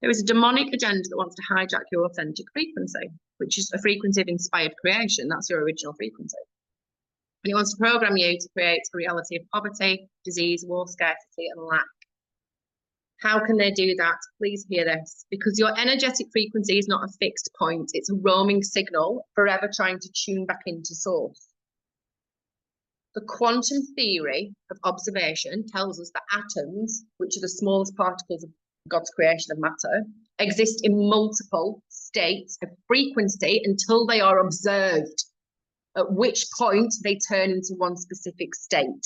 There is a demonic agenda that wants to hijack your authentic frequency, which is a frequency of inspired creation. That's your original frequency. And it wants to program you to create a reality of poverty, disease, war, scarcity, and lack. How can they do that? Please hear this. Because your energetic frequency is not a fixed point. It's a roaming signal, forever trying to tune back into source. The quantum theory of observation tells us that atoms, which are the smallest particles of God's creation of matter, exist in multiple states of frequency until they are observed, at which point they turn into one specific state.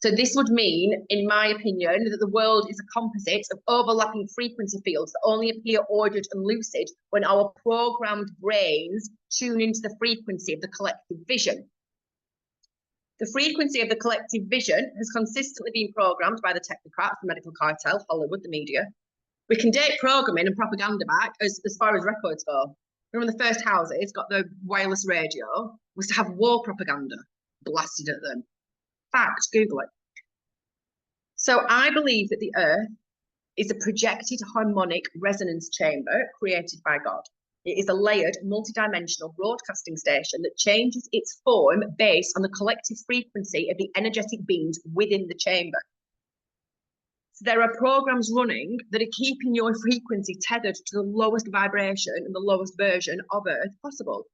So this would mean, in my opinion, that the world is a composite of overlapping frequency fields that only appear ordered and lucid when our programmed brains tune into the frequency of the collective vision. The frequency of the collective vision has consistently been programmed by the technocrats, the medical cartel, Hollywood, the media. We can date programming and propaganda back as far as records go. One of the first houses got the wireless radio was to have war propaganda blasted at them. Fact, Google it. So I believe that the earth is a projected harmonic resonance chamber created by God. It is a layered, multidimensional broadcasting station that changes its form based on the collective frequency of the energetic beings within the chamber. So there are programs running that are keeping your frequency tethered to the lowest vibration and the lowest version of Earth possible.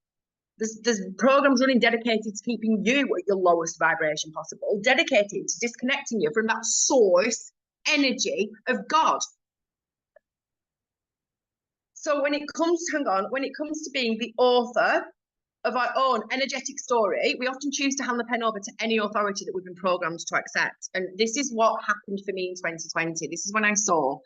There's programs running dedicated to keeping you at your lowest vibration possible, dedicated to disconnecting you from that source energy of God. So when it comes to being the author of our own energetic story, we often choose to hand the pen over to any authority that we've been programmed to accept. And this is what happened for me in 2020. This is when I saw,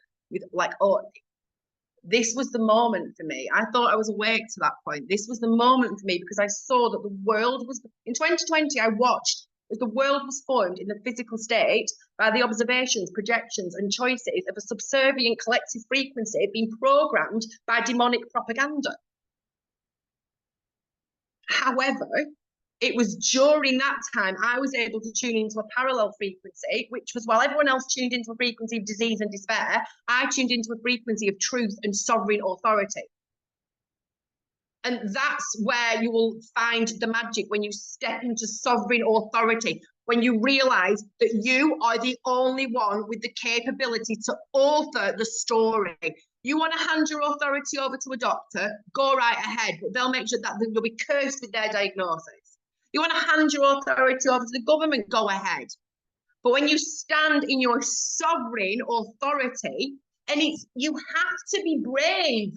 this was the moment for me. I thought I was awake to that point. This was the moment for me because I saw that the world was, in 2020, I watched as the world was formed in the physical state by the observations, projections, and choices of a subservient collective frequency being programmed by demonic propaganda. However, it was during that time I was able to tune into a parallel frequency, which was while everyone else tuned into a frequency of disease and despair, I tuned into a frequency of truth and sovereign authority. And that's where you will find the magic when you step into sovereign authority, when you realize that you are the only one with the capability to author the story. You want to hand your authority over to a doctor, go right ahead, but they'll make sure that you'll be cursed with their diagnosis. You want to hand your authority over to the government, go ahead. But when you stand in your sovereign authority, and you have to be brave.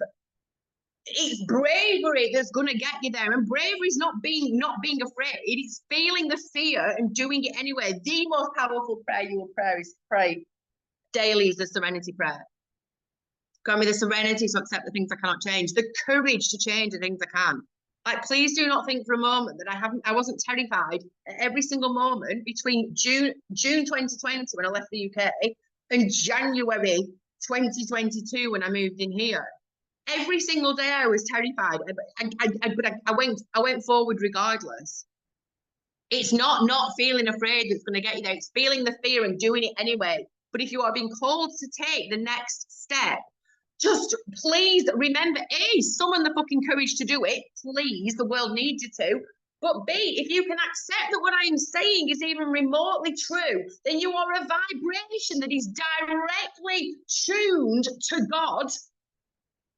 It's bravery that's going to get you there, and bravery is not being afraid. It's feeling the fear and doing it anyway. The most powerful prayer you will pray daily is the serenity prayer. Grant me the serenity to accept the things I cannot change, the courage to change the things I can. Like, please do not think for a moment that I wasn't terrified at every single moment between June 2020 when I left the UK and January 2022 when I moved in here. Every single day I was terrified, but I went forward regardless. It's not feeling afraid that's going to get you there. It's feeling the fear and doing it anyway. But if you are being called to take the next step, just please remember, A, summon the fucking courage to do it. Please, the world needs you to. But B, if you can accept that what I am saying is even remotely true, then you are a vibration that is directly tuned to God.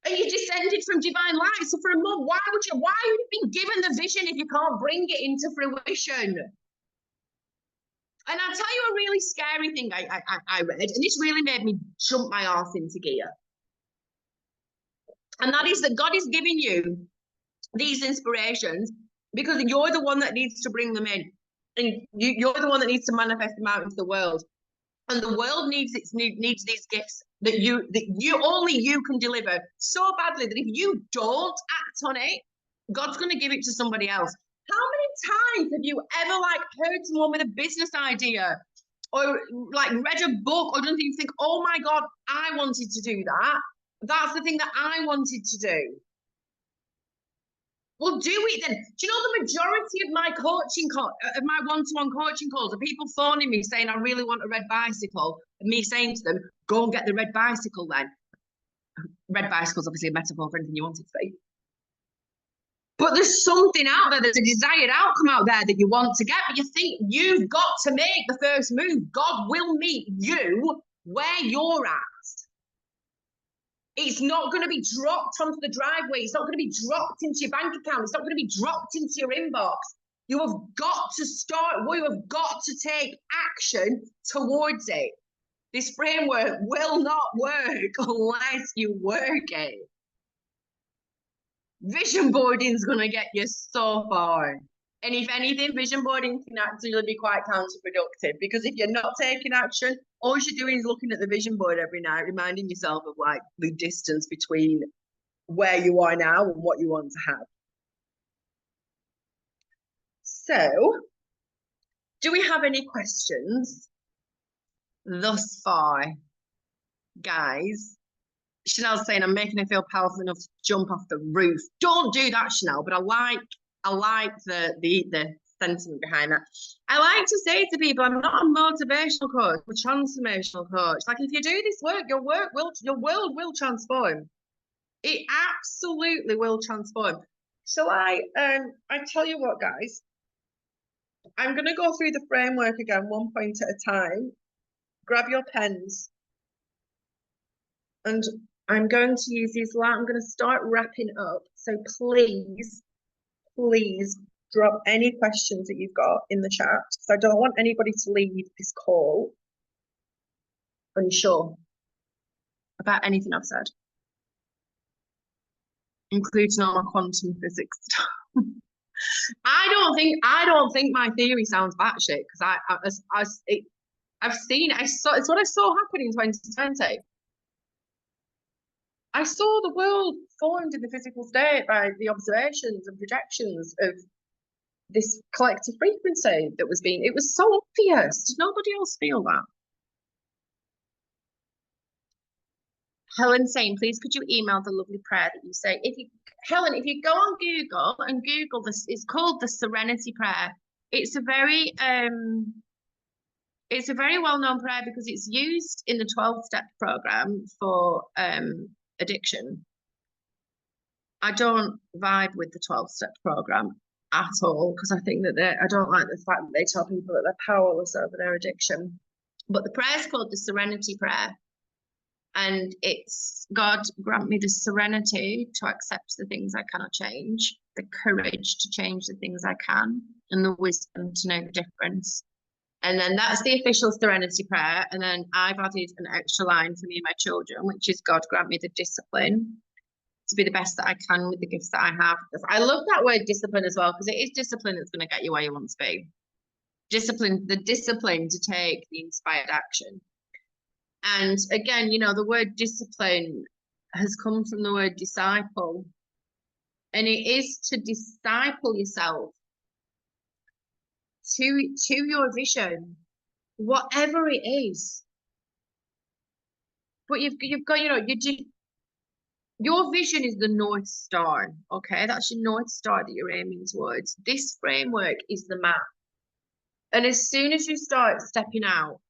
And you descended from divine light. So for a month, why would you have been given the vision if you can't bring it into fruition? And I'll tell you a really scary thing I read, and this really made me jump my arse into gear. And that is that God is giving you these inspirations because you're the one that needs to bring them in. And you're the one that needs to manifest them out into the world. And the world needs these gifts that only you can deliver so badly that if you don't act on it, God's going to give it to somebody else. How many times have you ever heard someone with a business idea or read a book or done things, think, oh my God, I wanted to do that. That's the thing that I wanted to do. Well, do it then. Do you know the majority of my my one-to-one coaching calls are people phoning me saying, I really want a red bicycle, and me saying to them, go and get the red bicycle then. Red bicycle's obviously a metaphor for anything you want it to be. But there's something out there, there's a desired outcome out there that you want to get, but you think you've got to make the first move. God will meet you where you're at. It's not going to be dropped onto the driveway. It's not going to be dropped into your bank account. It's not going to be dropped into your inbox. You have got to start. You have got to take action towards it. This framework will not work unless you work it. Vision boarding is going to get you so far. And if anything, vision boarding can actually be quite counterproductive, because if you're not taking action, all you're doing is looking at the vision board every night, reminding yourself of the distance between where you are now and what you want to have. So, do we have any questions thus far, guys? Chanel's saying, I'm making her feel powerful enough to jump off the roof. Don't do that, Chanel, but I like the sentiment behind that. I like to say to people, I'm not a motivational coach, I'm a transformational coach. If you do this work, your world will transform. It absolutely will transform. So I tell you what, guys, I'm going to go through the framework again, one point at a time. Grab your pens. And I'm going to use these. I'm going to start wrapping up. So please drop any questions that you've got in the chat, because I don't want anybody to leave this call unsure about anything I've said, including all my quantum physics stuff. I don't think my theory sounds batshit, because it's what I saw happen in 2020. I saw the world formed in the physical state by the observations and projections of this collective frequency that was it was so obvious. Did nobody else feel that? Helen saying, please could you email the lovely prayer that you say? Helen, if you go on Google and Google this, it's called the Serenity Prayer. It's a very well-known prayer because it's used in the 12-step program for addiction. I don't vibe with the 12-step program. at all, because I think that I don't like the fact that they tell people that they're powerless over their addiction. But the prayer is called the Serenity Prayer. And it's, God, grant me the serenity to accept the things I cannot change, the courage to change the things I can, and the wisdom to know the difference. And then that's the official serenity prayer. And then I've added an extra line for me and my children, which is, God, grant me the discipline to be the best that I can with the gifts that I have. I love that word discipline as well, because it is discipline that's going to get you where you want to be. Discipline, the discipline to take the inspired action. And again, you know, the word discipline has come from the word disciple. And it is to disciple yourself to your vision, whatever it is. But you've got, you know, your vision is the North Star, okay? That's your North Star that you're aiming towards. This framework is the map. And as soon as you start stepping out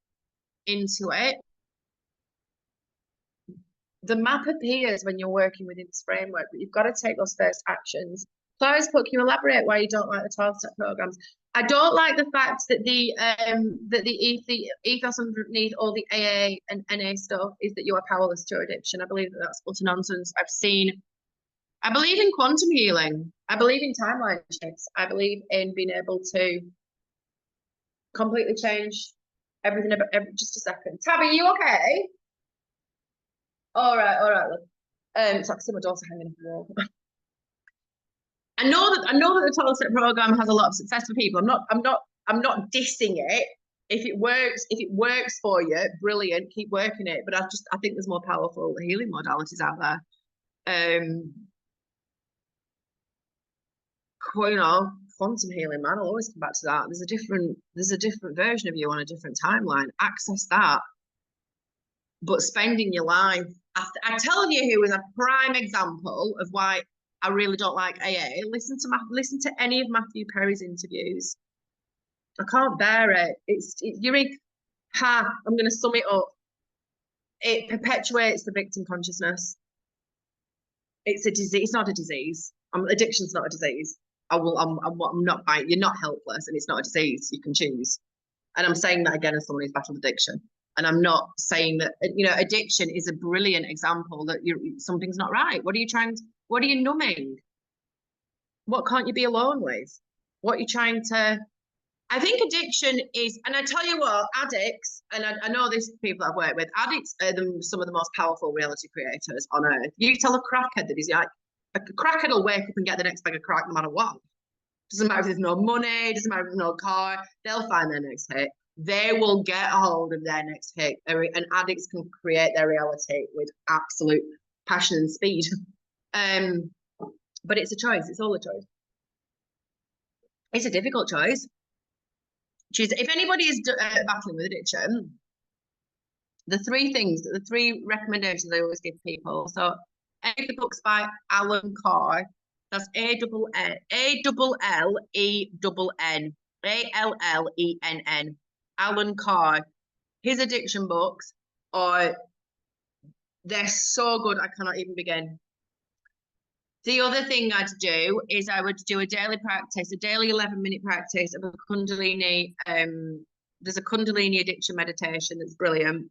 into it, the map appears when you're working within this framework, but you've got to take those first actions. Clara's put, can you elaborate why you don't like the 12-step programs? I don't like the fact that the ethos underneath all the AA and NA stuff is that you are powerless to addiction. I believe that that's utter nonsense. I believe in quantum healing. I believe in timeline shifts. I believe in being able to completely change everything about just a second. Tabby, you okay? All right. Look. So I can see my daughter hanging up the wall. I know that the 12-step program has a lot of success for people. I'm not dissing it. If it works for you, brilliant, keep working it. But I think there's more powerful healing modalities out there. You know, quantum healing, man. I'll always come back to that. There's a different version of you on a different timeline. Access that. But spending your life, I tell you who is a prime example of why I really don't like AA. Listen to any of Matthew Perry's interviews. I can't bear it. I'm going to sum it up. It perpetuates the victim consciousness. It's a disease. It's not a disease. Addiction's not a disease. I'm not. You're not helpless, and it's not a disease. You can choose. And I'm saying that again as someone who's battled addiction. And I'm not saying that, you know, addiction is a brilliant example that something's not right. What are you numbing? What can't you be alone with? What are you trying to, I think addiction is, and I tell you what, addicts, and I know this people I've worked with, addicts are some of the most powerful reality creators on earth. You tell a crackhead that he's like, a crackhead will wake up and get the next bag of crack no matter what. Doesn't matter if there's no money, doesn't matter if there's no car, they'll find their next hit. They will get a hold of their next hit. And addicts can create their reality with absolute passion and speed. But it's a choice. It's all a choice. It's a difficult choice. Choose. If anybody is battling with addiction, the three recommendations I always give people. So, any of the books by Alan Carr. That's Allenn. Alan Carr. His addiction books they're so good, I cannot even begin. The other thing I'd do is I would do a daily 11-minute practice of a Kundalini. There's a Kundalini addiction meditation that's brilliant.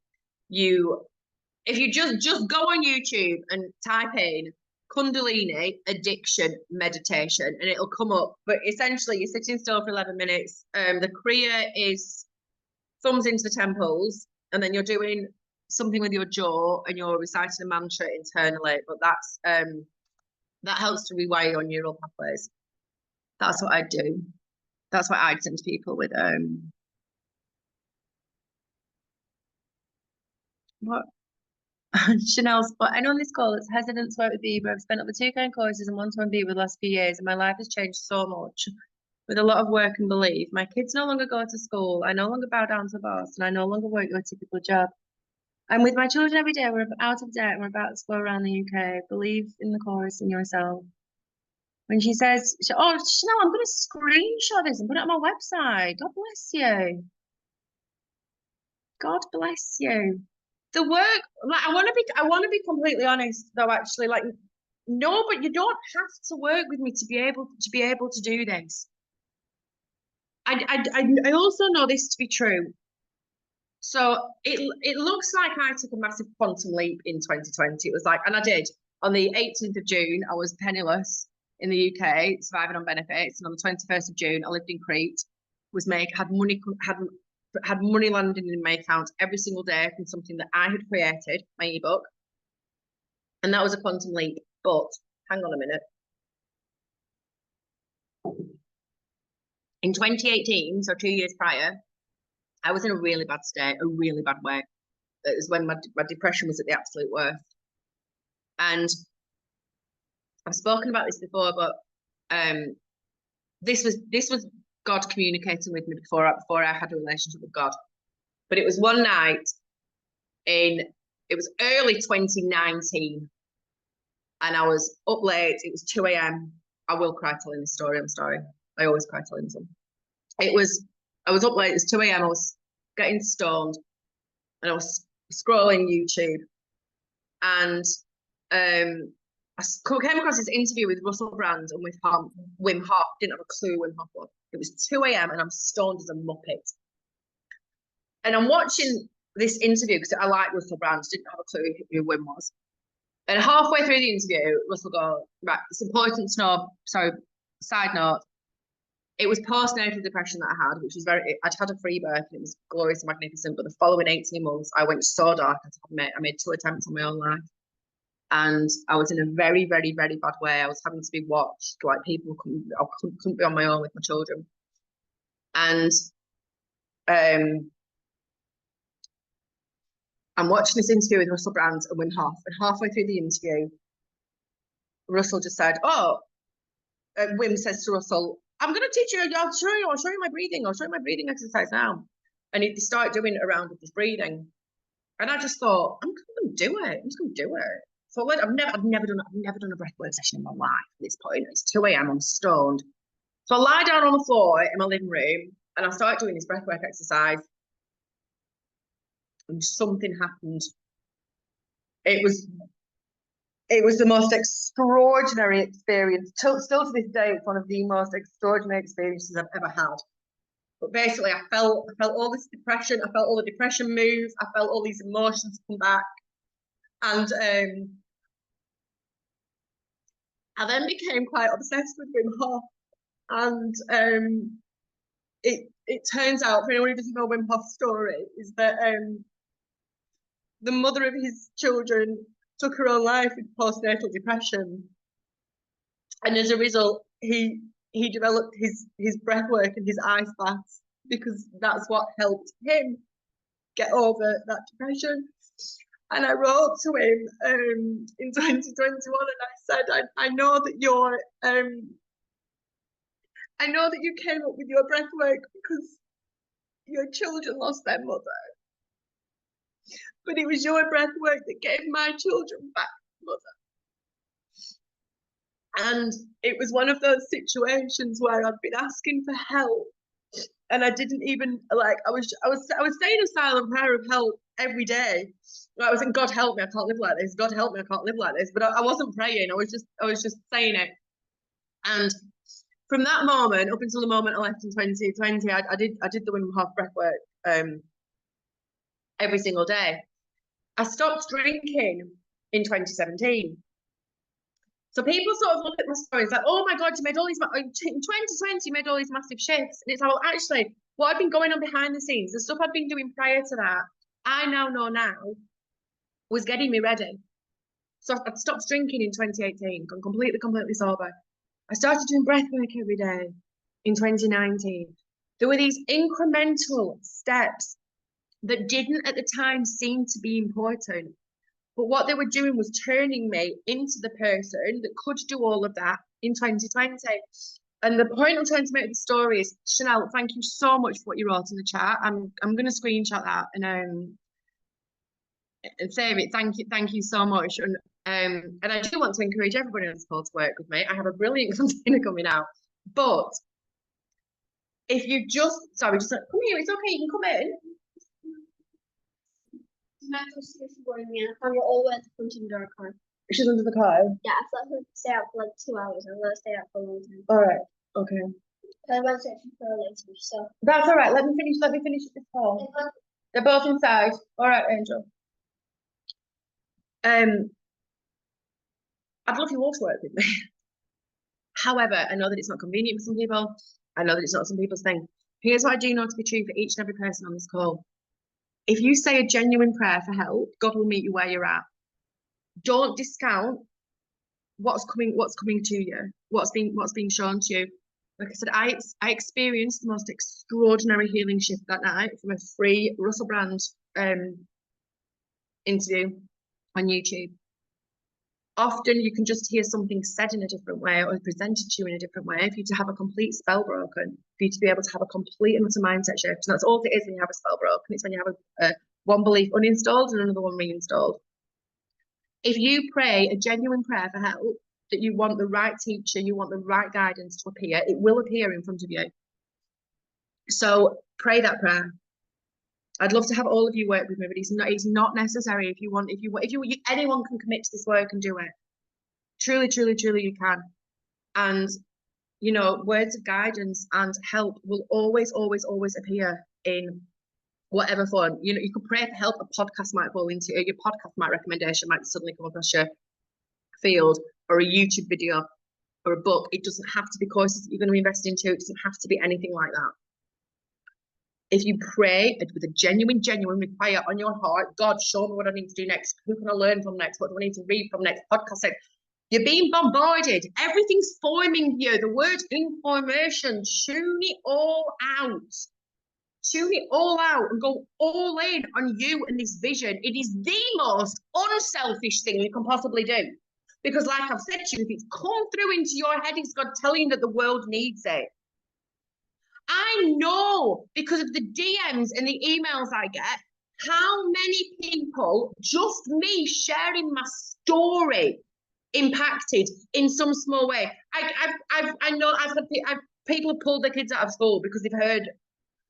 If you just go on YouTube and type in Kundalini addiction meditation, and it'll come up. But essentially, you're sitting still for 11 minutes. The Kriya is thumbs into the temples, and then you're doing something with your jaw, and you're reciting a mantra internally. But that helps to rewire your neural pathways. That's what I do. That's what I'd send to people with what Chanel's, but I know on this call it's hesitant to work with Biba. I've spent over 2 kind courses and one-to-one Biba the last few years, and my life has changed so much with a lot of work and belief. My kids no longer go to school. I no longer bow down to boss, and I no longer work your typical job. I'm with my children every day. We're out of debt and we're about to go around the UK. Believe in the chorus in yourself. When she says, oh, Chanel, I'm going to screenshot this and put it on my website. God bless you. God bless you. The work, like, I want to be completely honest though, actually, like, no, but you don't have to work with me to be able to do this. I also know this to be true. So it looks like I took a massive quantum leap in 2020. It was like, and I did. On the 18th of June, I was penniless in the UK, surviving on benefits. And on the 21st of June, I lived in Crete, had money landing in my account every single day from something that I had created, my ebook. And that was a quantum leap. But hang on a minute. In 2018, so 2 years prior, I was in a really bad state, a really bad way. It was when my depression was at the absolute worst. And I've spoken about this before, but this was God communicating with me before I had a relationship with God. But it was one night it was early 2019, and I was up late. It was 2 a.m. I will cry telling this story. I'm sorry. I always cry telling them. I was up late. It was 2 a.m. I was getting stoned, and I was scrolling YouTube, and I came across this interview with Russell Brand and with Wim Hof. Didn't have a clue who Wim Hof was. It was 2 a.m. and I'm stoned as a muppet. And I'm watching this interview because I like Russell Brand. Didn't have a clue who Wim was. And halfway through the interview, Russell goes, right, it's important to know. So, side note, it was postnatal depression that I had, which was I'd had a free birth and it was glorious and magnificent. But the following 18 months, I went so dark. I made 2 attempts on my own life. And I was in a very, very, very bad way. I was having to be watched. Like people couldn't be on my own with my children. And I'm watching this interview with Russell Brand and Wim Hof. And halfway through the interview, Russell just said, Wim says to Russell, I'm going to teach you, I'll show you my breathing. I'll show you my breathing exercise now. And he started doing it around with his breathing. And I just thought, I'm going to do it. I'm just going to do it. So I've never done a breathwork session in my life at this point. It's 2 a.m. I'm stoned. So I lie down on the floor in my living room and I start doing this breathwork exercise. And something happened. It was the most extraordinary experience. Still to this day, it's one of the most extraordinary experiences I've ever had. But basically, I felt all this depression. I felt all the depression move. I felt all these emotions come back. And I then became quite obsessed with Wim Hof. And it turns out, for anyone who doesn't know Wim Hof's story, is that the mother of his children took her own life with postnatal depression. And as a result, he developed his breath work and his ice baths because that's what helped him get over that depression. And I wrote to him in 2021 and I said, I know that I know that you came up with your breath work because your children lost their mother. But it was your breath work that gave my children back mother. And it was one of those situations where I'd been asking for help and I didn't even I was saying a silent prayer of help every day. I was saying, God help me, I can't live like this. God help me, I can't live like this. But I wasn't praying. I was just saying it. And from that moment up until the moment I left in 2020, I did the Wim Hof breathwork every single day. I stopped drinking in 2017. So people sort of look at my stories like, oh my God, you made all these, in 2020, you made all these massive shifts. And it's like, well, actually, what had been going on behind the scenes, the stuff I'd been doing prior to that, I now know was getting me ready. So I'd stopped drinking in 2018, gone completely sober. I started doing breath work every day in 2019. There were these incremental steps that didn't at the time seem to be important. But what they were doing was turning me into the person that could do all of that in 2020. And the point I'm trying to make with the story is, Chanel, thank you so much for what you wrote in the chat. I'm going to screenshot that and save it. Thank you so much. And I do want to encourage everybody on this call to work with me. I have a brilliant container coming out. But if you just come here, it's okay, you can come in. We're always punching dark card. She's under the car. Yeah, I thought we'd stay out for like 2 hours. I'm gonna stay out for a long time. All right. Okay. I went searching for a later, so. That's all right. Let me finish this call. They're both inside. All right, Angel. I'd love you all to work with me. However, I know that it's not convenient for some people. I know that it's not some people's thing. Here's what I do know to be true for each and every person on this call. If you say a genuine prayer for help, God will meet you where you're at. Don't discount what's coming to you, what's being shown to you. Like I said, I experienced the most extraordinary healing shift that night from a free Russell Brand interview on YouTube. Often you can just hear something said in a different way or presented to you in a different way for you to have a complete spell broken, for you to be able to have a complete and utter mindset shift. And that's all it is when you have a spell broken. It's when you have one belief uninstalled and another one reinstalled. If you pray a genuine prayer for help, that you want the right teacher, you want the right guidance to appear, it will appear in front of you. So pray that prayer. I'd love to have all of you work with me, but it's not necessary. If you anyone can commit to this work and do it. Truly, truly, truly, you can. And you know, words of guidance and help will always, always, always appear in whatever form. You know, you could pray for help. A podcast might fall into your podcast. Recommendation might suddenly come across your field, or a YouTube video, or a book. It doesn't have to be courses that you're going to invest into. It doesn't have to be anything like that. If you pray with a genuine require on your heart, God, show me what I need to do next. Who can I learn from next? What do I need to read from next? Podcast next. You're being bombarded. Everything's forming you. The word information. Tune it all out. Tune it all out and go all in on you and this vision. It is the most unselfish thing you can possibly do. Because like I've said to you, if it's come through into your head, it's God telling you that the world needs it. I know because of the DMs and the emails I get, how many people, just me sharing my story, impacted in some small way. I know people have pulled their kids out of school because they've heard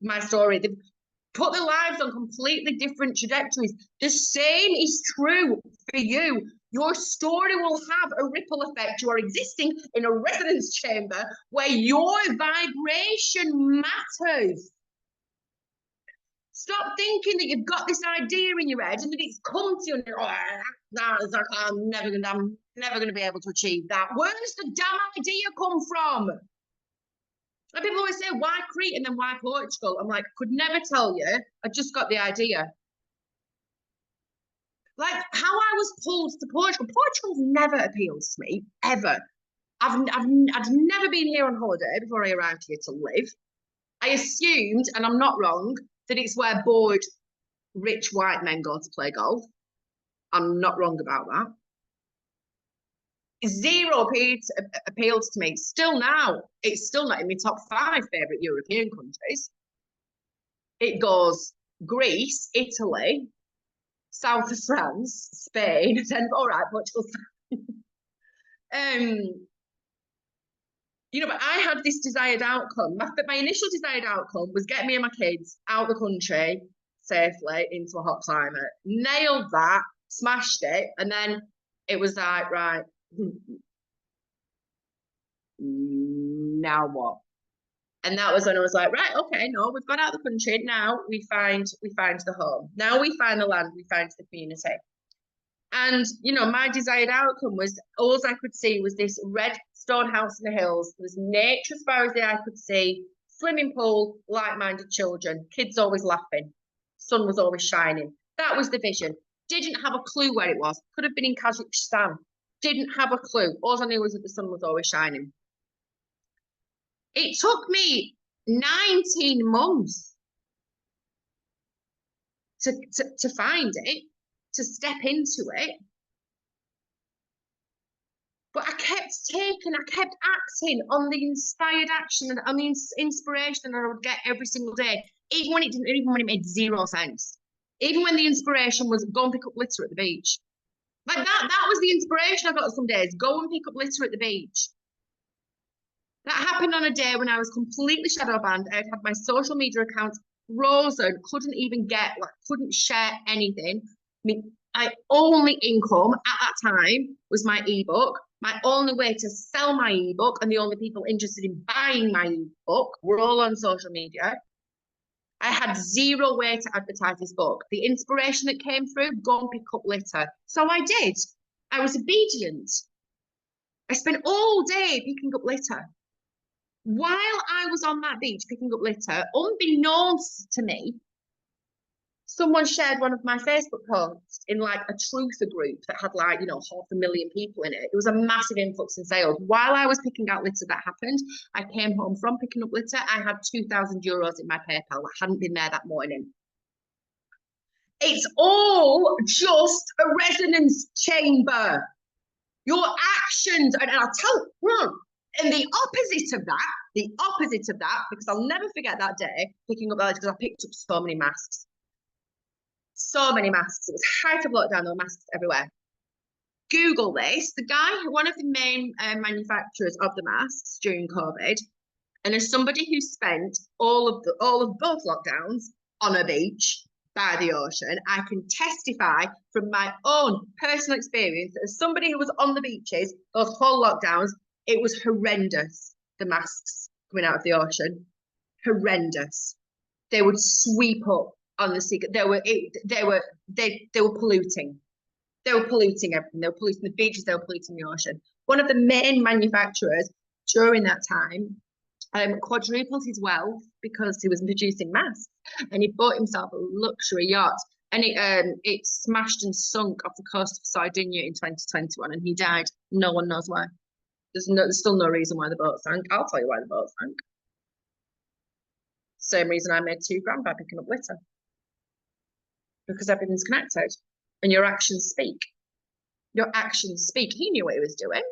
my story. They've put their lives on completely different trajectories. The same is true for you. Your story will have a ripple effect. You are existing in a resonance chamber where your vibration matters. Stop thinking that you've got this idea in your head and that it's come to you and I'm never gonna be able to achieve that. Where does the damn idea come from? And people always say, why Crete and then why Portugal? I'm like, I could never tell you. I just got the idea. Like how I was pulled to Portugal. Portugal's never appealed to me, ever. I'd never been here on holiday before I arrived here to live. I assumed, and I'm not wrong, that it's where bored, rich white men go to play golf. I'm not wrong about that. Zero appeals to me. Still now, it's still not in my top 5 favourite European countries. It goes Greece, Italy, south of France, Spain, then all right, Portugal. You know, but I had this desired outcome. My initial desired outcome was get me and my kids out of the country safely into a hot climate. Nailed that, smashed it, and then it was like, right, now what? And that was when I was like, right, okay, no, we've gone out of the country. Now we find the home. Now we find the land, we find the community. And, you know, my desired outcome was, all I could see was this red stone house in the hills. There was nature as far as the eye could see, swimming pool, like-minded children, kids always laughing, sun was always shining. That was the vision. Didn't have a clue where it was. Could have been in Kazakhstan. Didn't have a clue. All I knew was that the sun was always shining. It took me 19 months to find it, to step into it. But I kept acting on the inspired action and on the inspiration that I would get every single day, even when it made 0 sense. Even when the inspiration was go and pick up litter at the beach. Like that was the inspiration I got some days. Go and pick up litter at the beach. That happened on a day when I was completely shadow banned. I'd had my social media accounts frozen, couldn't share anything. My only income at that time was my ebook. My only way to sell my ebook and the only people interested in buying my ebook were all on social media. I had zero way to advertise this book. The inspiration that came through, go and pick up litter. So I did. I was obedient. I spent all day picking up litter. While I was on that beach picking up litter, unbeknownst to me, someone shared one of my Facebook posts in like a truther group that had like, 500,000 people in it. It was a massive influx in sales. While I was picking out litter that happened, I came home from picking up litter. I had €2,000 in my PayPal that hadn't been there that morning. It's all just a resonance chamber. Your actions, and I'll tell you, and the opposite of that, because I'll never forget that day picking up that because I picked up so many masks. So many masks. It was height of lockdown, there were masks everywhere. Google this. The guy, one of the main manufacturers of the masks during COVID, and as somebody who spent all of both lockdowns on a beach by the ocean, I can testify from my own personal experience that as somebody who was on the beaches, those whole lockdowns, it was horrendous, the masks coming out of the ocean. Horrendous. They would sweep up on the sea. They were polluting. They were polluting everything. They were polluting the beaches. They were polluting the ocean. One of the main manufacturers during that time quadrupled his wealth because he was producing masks, and he bought himself a luxury yacht, and it smashed and sunk off the coast of Sardinia in 2021, and he died. No one knows why. There's still no reason why the boat sank. I'll tell you why the boat sank. Same reason I made £2,000 by picking up litter. Because everything's connected, and your actions speak. Your actions speak. He knew what he was doing.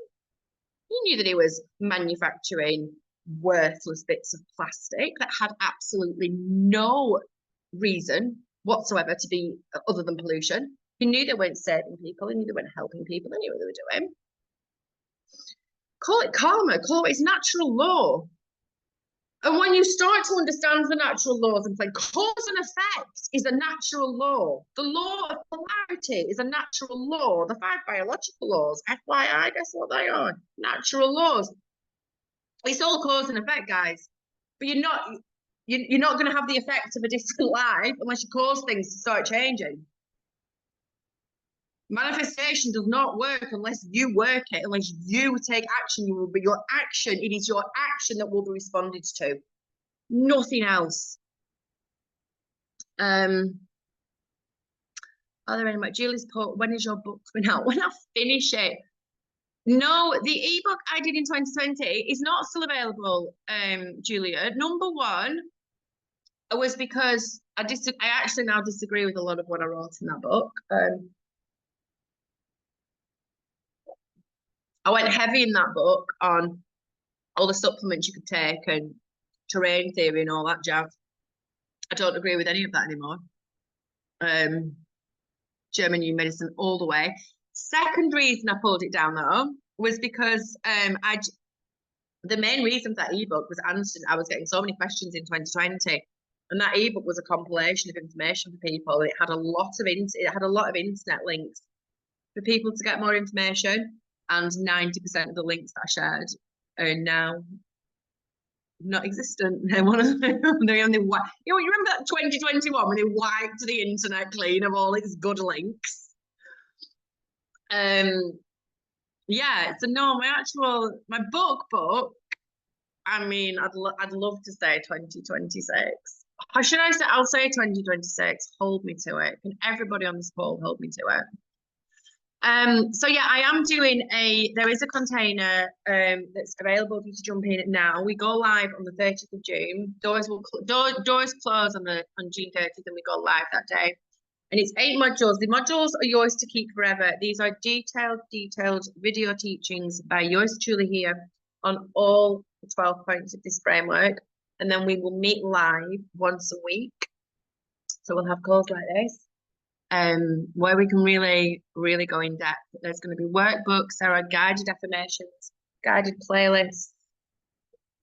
He knew that he was manufacturing worthless bits of plastic that had absolutely no reason whatsoever to be other than pollution. He knew they weren't saving people. He knew they weren't helping people. They knew what they were doing. Call it karma. Call it its natural law. And when you start to understand the natural laws and play, cause and effect is a natural law. The law of polarity is a natural law. The 5 biological laws, FYI, guess what they are? Natural laws. It's all cause and effect, guys. But you're not going to have the effect of a distant life unless you cause things to start changing. Manifestation does not work unless you work it, unless you take action. You will be your action. It is your action that will be responded to. Nothing else. Are there any more? Julie's put, when is your book coming out? When I finish it. No, the ebook I did in 2020 is not still available, Julia. Number one was because I actually now disagree with a lot of what I wrote in that book. I went heavy in that book on all the supplements you could take and terrain theory and all that jazz. I don't agree with any of that anymore. German new medicine all the way. Second reason I pulled it down though was because the main reason for that ebook was answered. I was getting so many questions in 2020, and that ebook was a compilation of information for people. It had a lot of internet links for people to get more information, and 90% of the links that I shared are now not existent. They only you remember that 2021 when they wiped the internet clean of all its good links. Yeah, so no, my book, I mean, I'd love to say 2026. Or should I say, I'll say 2026, hold me to it. Can everybody on this call hold me to it? So yeah, I am doing there is a container that's available for you to jump in now. We go live on the 30th of June. Doors close on June 30th, and we go live that day. And it's 8 modules. The modules are yours to keep forever. These are detailed video teachings by yours truly here on all the 12 points of this framework. And then we will meet live once a week. So we'll have calls like this, where we can really, really go in depth. There's going to be workbooks, there are guided affirmations, guided playlists,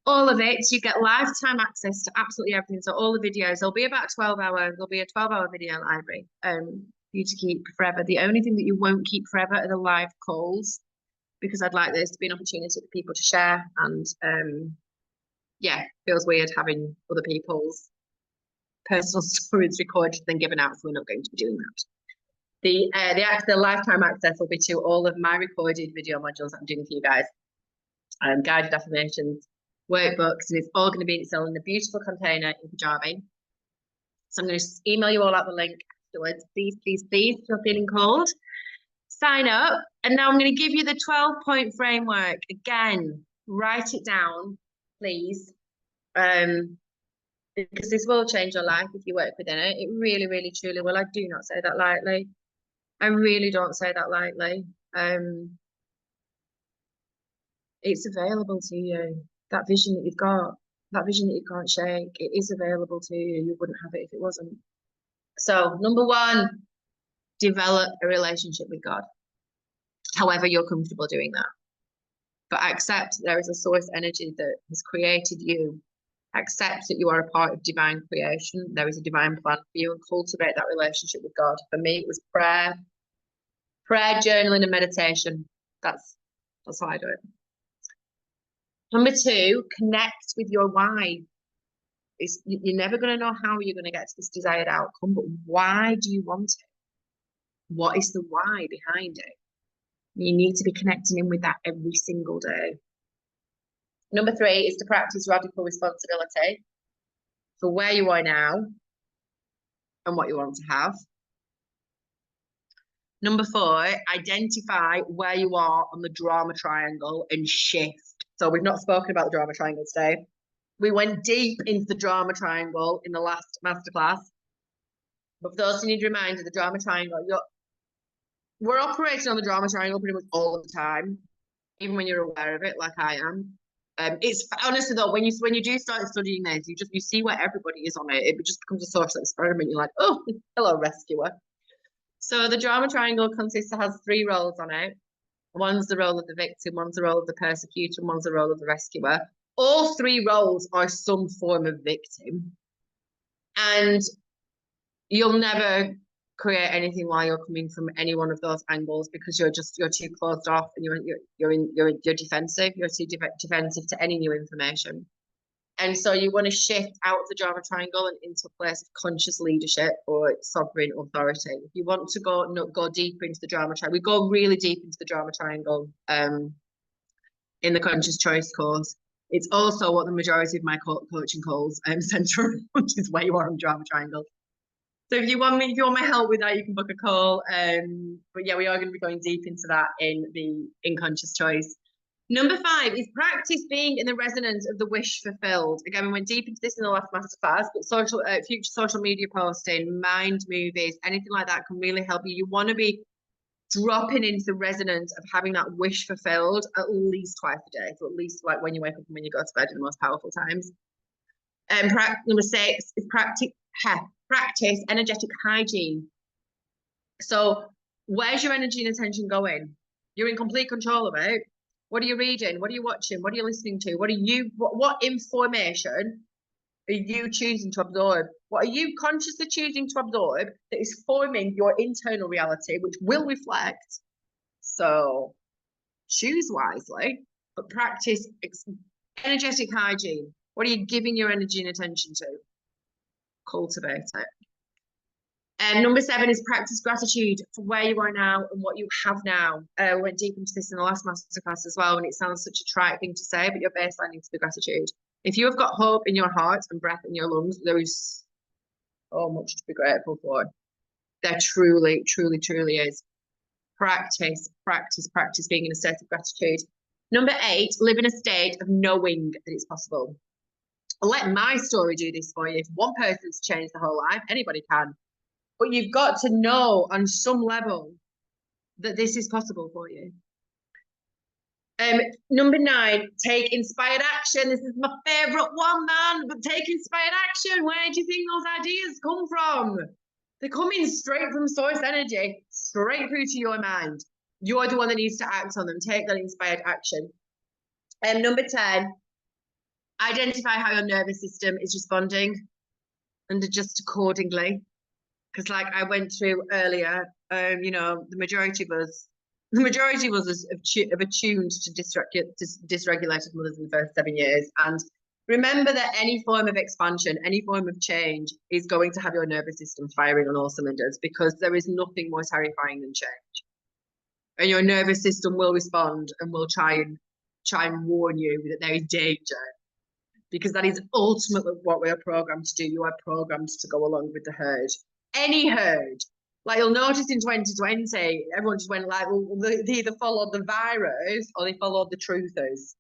all of it. You get lifetime access to absolutely everything. So all the videos, there'll be about 12 hours, there'll be a 12-hour video library for for you to keep forever. The only thing that you won't keep forever are the live calls, because I'd like this to be an opportunity for people to share. And yeah, feels weird having other people's personal stories recorded and given out, so we're not going to be doing that. The lifetime access will be to all of my recorded video modules that I'm doing for you guys, guided affirmations, workbooks, and it's all going to be still in a beautiful container in Kajabi. So I'm going to email you all out the link afterwards. Please, please, please, if you're feeling cold, sign up. And now I'm going to give you the 12-point framework. Again, write it down, please. Because this will change your life if you work within it. It really, really, truly will. I do not say that lightly. I really don't say that lightly. It's available to you. That vision that you've got, that vision that you can't shake, it is available to you. You wouldn't have it if it wasn't. So, number one, develop a relationship with God, however you're comfortable doing that. But accept there is a source energy that has created you. Accept that you are a part of divine creation. There is a divine plan for you, and cultivate that relationship with God. For me, it was prayer, journaling, and meditation. That's how I do it. Number two, connect with your why. You're never going to know how you're going to get to this desired outcome, but why do you want it? What is the why behind it? You need to be connecting in with that every single day. Number three is to practice radical responsibility for where you are now and what you want to have. Number four, identify where you are on the drama triangle and shift. So we've not spoken about the drama triangle today. We went deep into the drama triangle in the last masterclass. But for those who need a reminder, the drama triangle, we're operating on the drama triangle pretty much all the time, even when you're aware of it, like I am. It's honestly though, when you do start studying this, you see where everybody is on it. It just becomes a social experiment. You're like, oh, hello, rescuer. So the drama triangle has 3 roles on it. One's the role of the victim, one's the role of the persecutor, and one's the role of the rescuer. All 3 roles are some form of victim. And you'll never create anything while you're coming from any one of those angles, because you're too closed off, and you're defensive. You're too defensive to any new information. And so you want to shift out of the drama triangle and into a place of conscious leadership or sovereign authority. If you want to go deeper into the drama triangle, we go really deep into the drama triangle in the conscious choice course. It's also what the majority of my coaching calls center around, which is where you are on the drama triangle. So if you want my help with that, you can book a call. But yeah, we are going to be going deep into that in conscious choice. Number 5 is practice being in the resonance of the wish fulfilled. Again, we went deep into this in the last masterclass, but future social media posting, mind movies, anything like that can really help you. You want to be dropping into the resonance of having that wish fulfilled at least twice a day. So at least like when you wake up and when you go to bed in the most powerful times. Number 6 is practice energetic hygiene. So where's your energy and attention going? You're in complete control of it. What are you reading? What are you watching? What are you listening to? What information are you choosing to absorb? What are you consciously choosing to absorb that is forming your internal reality, which will reflect? So choose wisely, but practice energetic hygiene. What are you giving your energy and attention to? Cultivate it. And number 7 is practice gratitude for where you are now and what you have now. We went deep into this in the last masterclass as well, and it sounds such a trite thing to say, but your baseline needs to be gratitude. If you have got hope in your heart and breath in your lungs, there is so much to be grateful for. There truly, truly, truly is. Practice being in a state of gratitude. Number 8, live in a state of knowing that it's possible. Let my story do this for you. If one person's changed the whole life, anybody can. But you've got to know on some level that this is possible for you. Number 9, take inspired action. This is my favorite one, man. But take inspired action. Where do you think those ideas come from? They're coming straight from source energy, straight through to your mind. You're the one that needs to act on them. Take that inspired action. Number 10, identify how your nervous system is responding and adjust accordingly. Because like I went through earlier, you know, the majority of us have attuned to dysregulated mothers in the first 7 years. And remember that any form of expansion, any form of change is going to have your nervous system firing on all cylinders, because there is nothing more terrifying than change. And your nervous system will respond and will try and warn you that there is danger, because that is ultimately what we are programmed to do. You are programmed to go along with the herd. Any herd. Like you'll notice in 2020, everyone just went like, well, they either followed the virus or they followed the truthers.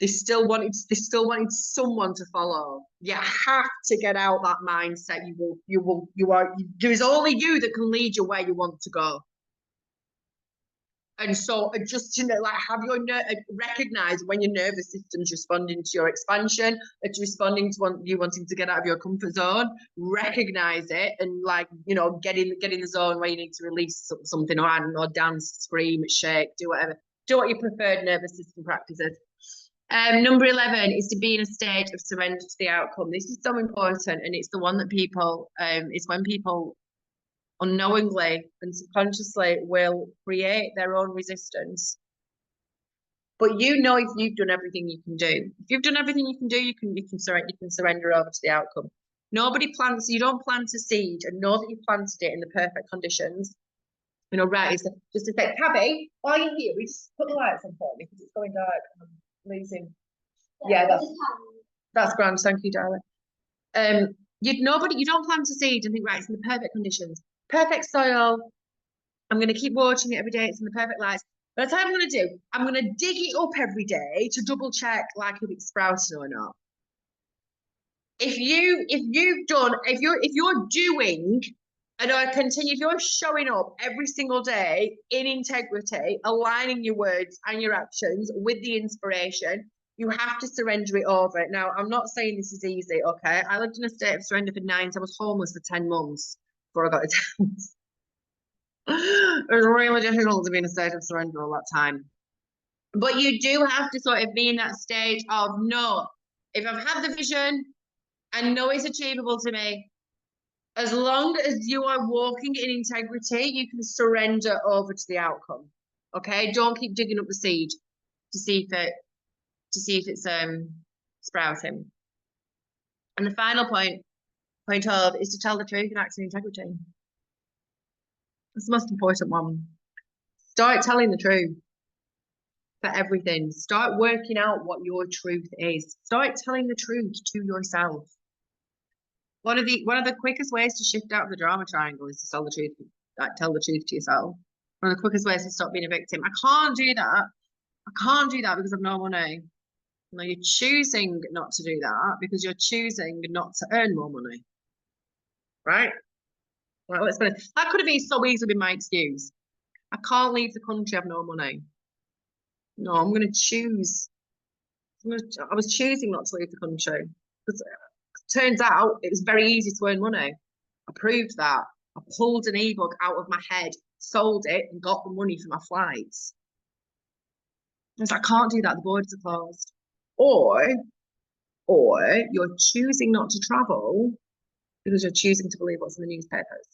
They still wanted someone to follow. You have to get out that mindset. There is only you that can lead you where you want to go. And so just to like have your recognize when your nervous system's responding to your expansion, it's responding to you wanting to get out of your comfort zone. Recognize it and like, you know, get in the zone where you need to release something, or dance, scream, shake, do whatever. Do what your preferred nervous system practices. Number 11 is to be in a state of surrender to the outcome. This is so important, and it's the one that people it's when people unknowingly and subconsciously will create their own resistance. But you know, if you've done everything you can do, you can surrender over to the outcome. You don't plant a seed and know that you planted it in the perfect conditions. You know, right, just to say, Cabby, while you're here, we just put the lights on for me because it's going dark and I'm losing. Yeah, that's grand, thank you, darling. You don't plant a seed and think, right, it's in the perfect conditions. Perfect soil. I'm going to keep watering it every day. It's in the perfect light. But that's what I'm going to do. I'm going to dig it up every day to double check like if it's sprouting or not. If you're showing up every single day in integrity, aligning your words and your actions with the inspiration, you have to surrender it over. Now, I'm not saying this is easy, okay? I lived in a state of surrender for 9 months. I was homeless for 10 months before I got it out. It was really difficult to be in a state of surrender all that time. But you do have to sort of be in that state of, no, if I've had the vision, I know it's achievable to me. As long as you are walking in integrity, you can surrender over to the outcome. Okay, don't keep digging up the seed to see if it's sprouting. And the final point of is to tell the truth and act in integrity. That's the most important one. Start telling the truth for everything. Start working out what your truth is. Start telling the truth to yourself. One of the quickest ways to shift out of the drama triangle is to tell the truth. Tell the truth to yourself. One of the quickest ways to stop being a victim. I can't do that because I've no money. No, you're choosing not to do that because you're choosing not to earn more money. Right? Right, let's put it. That could have been so easily been my excuse. I can't leave the country, I have no money. No, I'm going to choose. I was choosing not to leave the country. Because it turns out it was very easy to earn money. I proved that. I pulled an ebook out of my head, sold it, and got the money for my flights. I was like, I can't do that. The borders are closed. Or you're choosing not to travel because you're choosing to believe what's in the newspapers.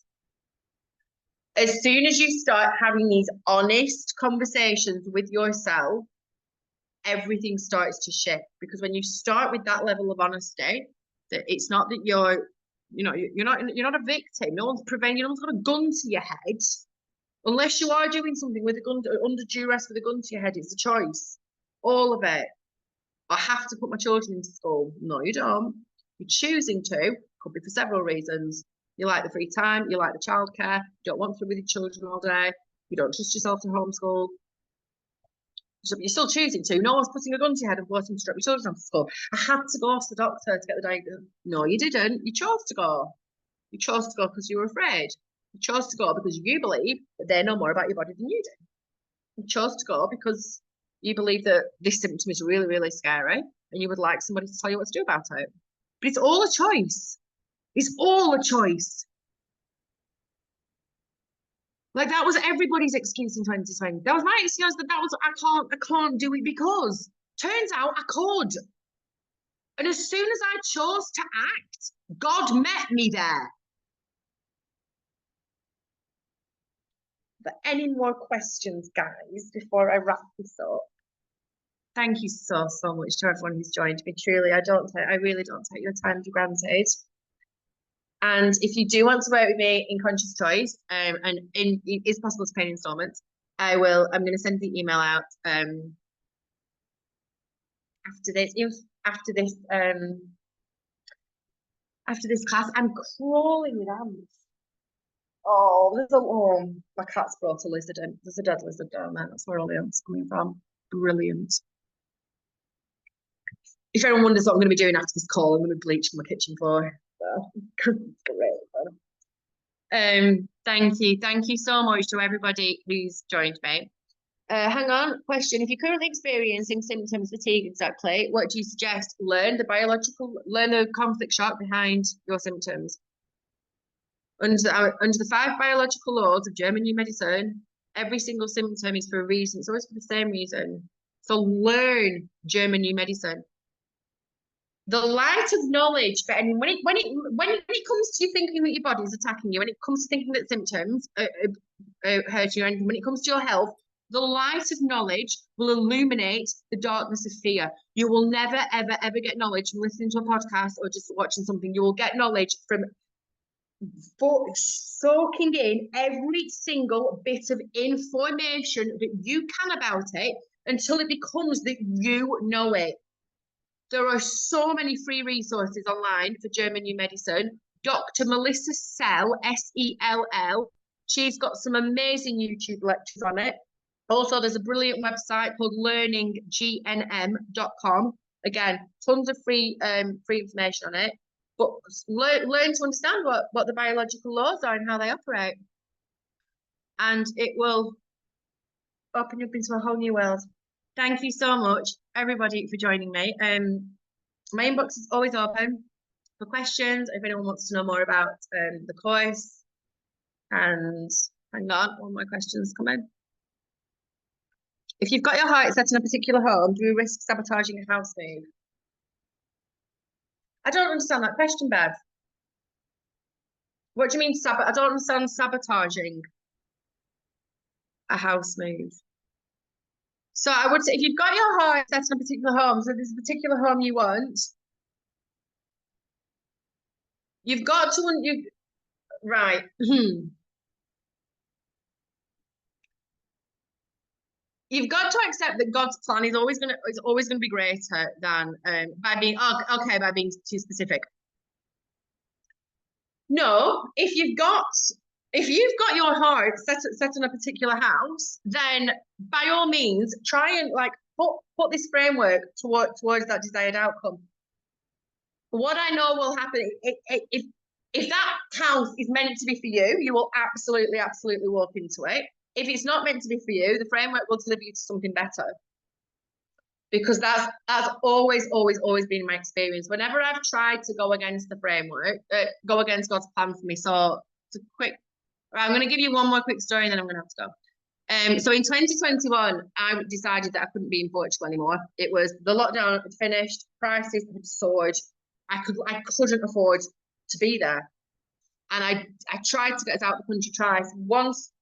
As soon as you start having these honest conversations with yourself, everything starts to shift. Because when you start with that level of honesty, that it's not that you're not a victim. No one's got a gun to your head. Unless you are doing something with a gun under duress with a gun to your head, it's a choice. All of it. I have to put my children into school. No, you don't. You're choosing to. Could be for several reasons. You like the free time. You like the childcare. You don't want to be with your children all day. You don't trust yourself to homeschool. So you're still choosing to. No one's putting a gun to your head and forcing to drop your children off to school. I had to go off to the doctor to get the diagnosis. No, you didn't. You chose to go. You chose to go because you were afraid. You chose to go because you believe that they know more about your body than you do. You chose to go because you believe that this symptom is really, really scary and you would like somebody to tell you what to do about it. But it's all a choice. It's all a choice. Like that was everybody's excuse in 2020. That was my excuse I can't do it because turns out I could. And as soon as I chose to act, God met me there. But any more questions, guys, before I wrap this up? Thank you so much to everyone who's joined me. Truly, I really don't take your time for granted. And if you do want to work with me in Conscious Choice, and it is possible to pay in installments, I'm going to send the email out after this class. I'm crawling with ants. Oh, my cat's brought a lizard in. There's a dead lizard down there. That's where all the ants coming from. Brilliant. If anyone wonders what I'm going to be doing after this call, I'm going to be bleaching my kitchen floor. So, great. Thank you so much to everybody who's joined me. Hang on, question. If you're currently experiencing symptoms fatigue, exactly, what do you suggest? Learn the conflict shock behind your symptoms. Under the 5 biological laws of German new medicine, every single symptom is for a reason. It's always for the same reason. So learn German new medicine. The light of knowledge for anyone, when it comes to you thinking that your body is attacking you, when it comes to thinking that symptoms hurt you, and when it comes to your health, the light of knowledge will illuminate the darkness of fear. You will never, ever, ever get knowledge from listening to a podcast or just watching something. You will get knowledge from soaking in every single bit of information that you can about it until it becomes that you know it. There are so many free resources online for German new medicine. Dr. Melissa Sell, S-E-L-L, she's got some amazing YouTube lectures on it. Also, there's a brilliant website called learninggnm.com. Again, tons of free information on it. But learn to understand what the biological laws are and how they operate. And it will open you up into a whole new world. Thank you so much, everybody, for joining me. My inbox is always open for questions. If anyone wants to know more about the course, and hang on, one more questions come in. If you've got your heart set on a particular home, do you risk sabotaging a house move? I don't understand that question, Bev. What do you mean I don't understand sabotaging a house move. So I would say if you've got your heart set on a particular home, so there's a particular home you want, you've got to, right. You've got to accept that God's plan is always gonna be greater than by being too specific. No, if you've got your heart set on a particular house, then by all means try and like put this framework towards that desired outcome. What I know will happen if that house is meant to be for you, you will absolutely walk into it. If it's not meant to be for you, the framework will deliver you to something better. Because that's always been my experience. Whenever I've tried to go against the framework, go against God's plan for me. So I'm going to give you one more quick story and then I'm going to have to go. So in 2021, I decided that I couldn't be in Portugal anymore. It was the lockdown had finished, prices had soared. I couldn't afford to be there. And I tried to get us out the country twice. Once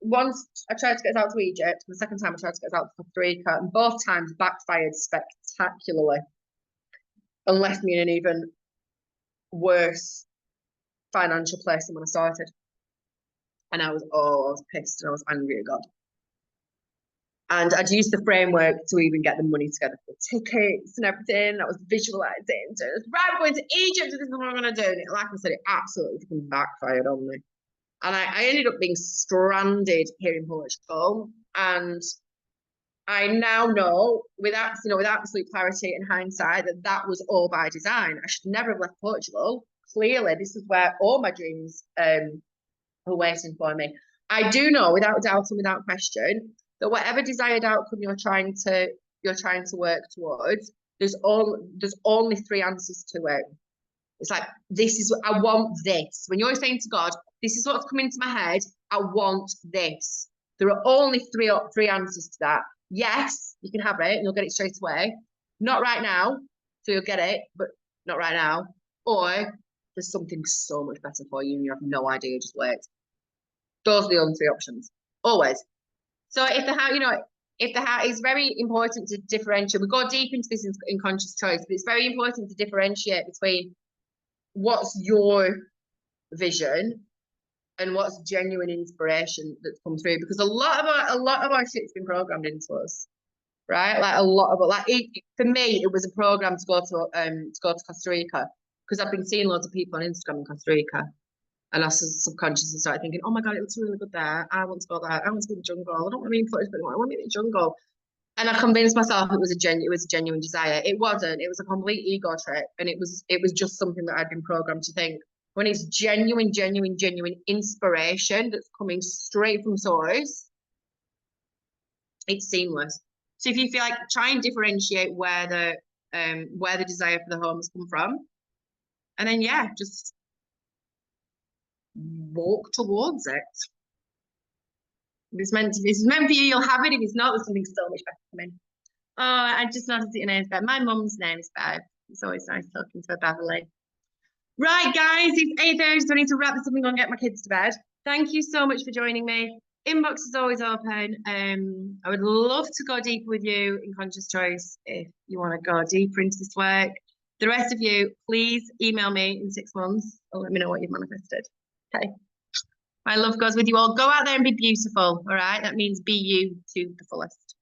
I tried to get us out to Egypt. The second time I tried to get us out to Costa Rica. And both times backfired spectacularly. And left me in an even worse financial place than when I started. And I was pissed and I was angry at God. And I'd used the framework to even get the money together for tickets and everything. I was visualizing. So right, I'm going to Egypt, this is what I'm going to do. And like I said, it absolutely backfired on me. And I ended up being stranded here in Portugal. And I now know, with absolute clarity and hindsight, that was all by design. I should never have left Portugal. Clearly, this is where all my dreams are waiting for me. I do know, without doubt and without question, that whatever desired outcome you're trying to work towards, there's only 3 answers to it. It's like, I want this. When you're saying to God, this is what's coming into my head, I want this. There are only three answers to that. Yes, you can have it and you'll get it straight away. Not right now, so you'll get it, but not right now. Or there's something so much better for you and you have no idea, just wait. Those are the only 3 options. always. So if the how, if the how, it's very important to differentiate. We go deep into this in conscious choice, but it's very important to differentiate between what's your vision and what's genuine inspiration that's come through, because a lot of our shit's been programmed into us, right? Like a lot of it. Like for me, it was a program to go to Costa Rica, because I've been seeing loads of people on Instagram in Costa Rica, and I subconsciously started thinking, oh my god, it looks really good there. I want to go there. I want to be in the jungle. I don't want to be in footage, but I want to be in the jungle. And I convinced myself it was a genuine desire. It wasn't. It was a complete ego trip, and it was just something that I'd been programmed to think. When it's genuine inspiration that's coming straight from source, it's seamless. So if you feel like, try and differentiate where the desire for the home has come from, and then just walk towards it. If it's meant for you, you'll have it. If it's not, there's something so much better coming. Oh, I just noticed that your name's Bev. My mum's name is Bev. It's always nice talking to a Beverly. Right, guys, it's 8:30, so I need to wrap this up and go and get my kids to bed. Thank you so much for joining me. Inbox is always open. I would love to go deeper with you in conscious choice if you want to go deeper into this work. The rest of you, please email me in 6 months and let me know what you've manifested. Okay. My love goes with you all. Go out there and be beautiful, all right? That means be you to the fullest.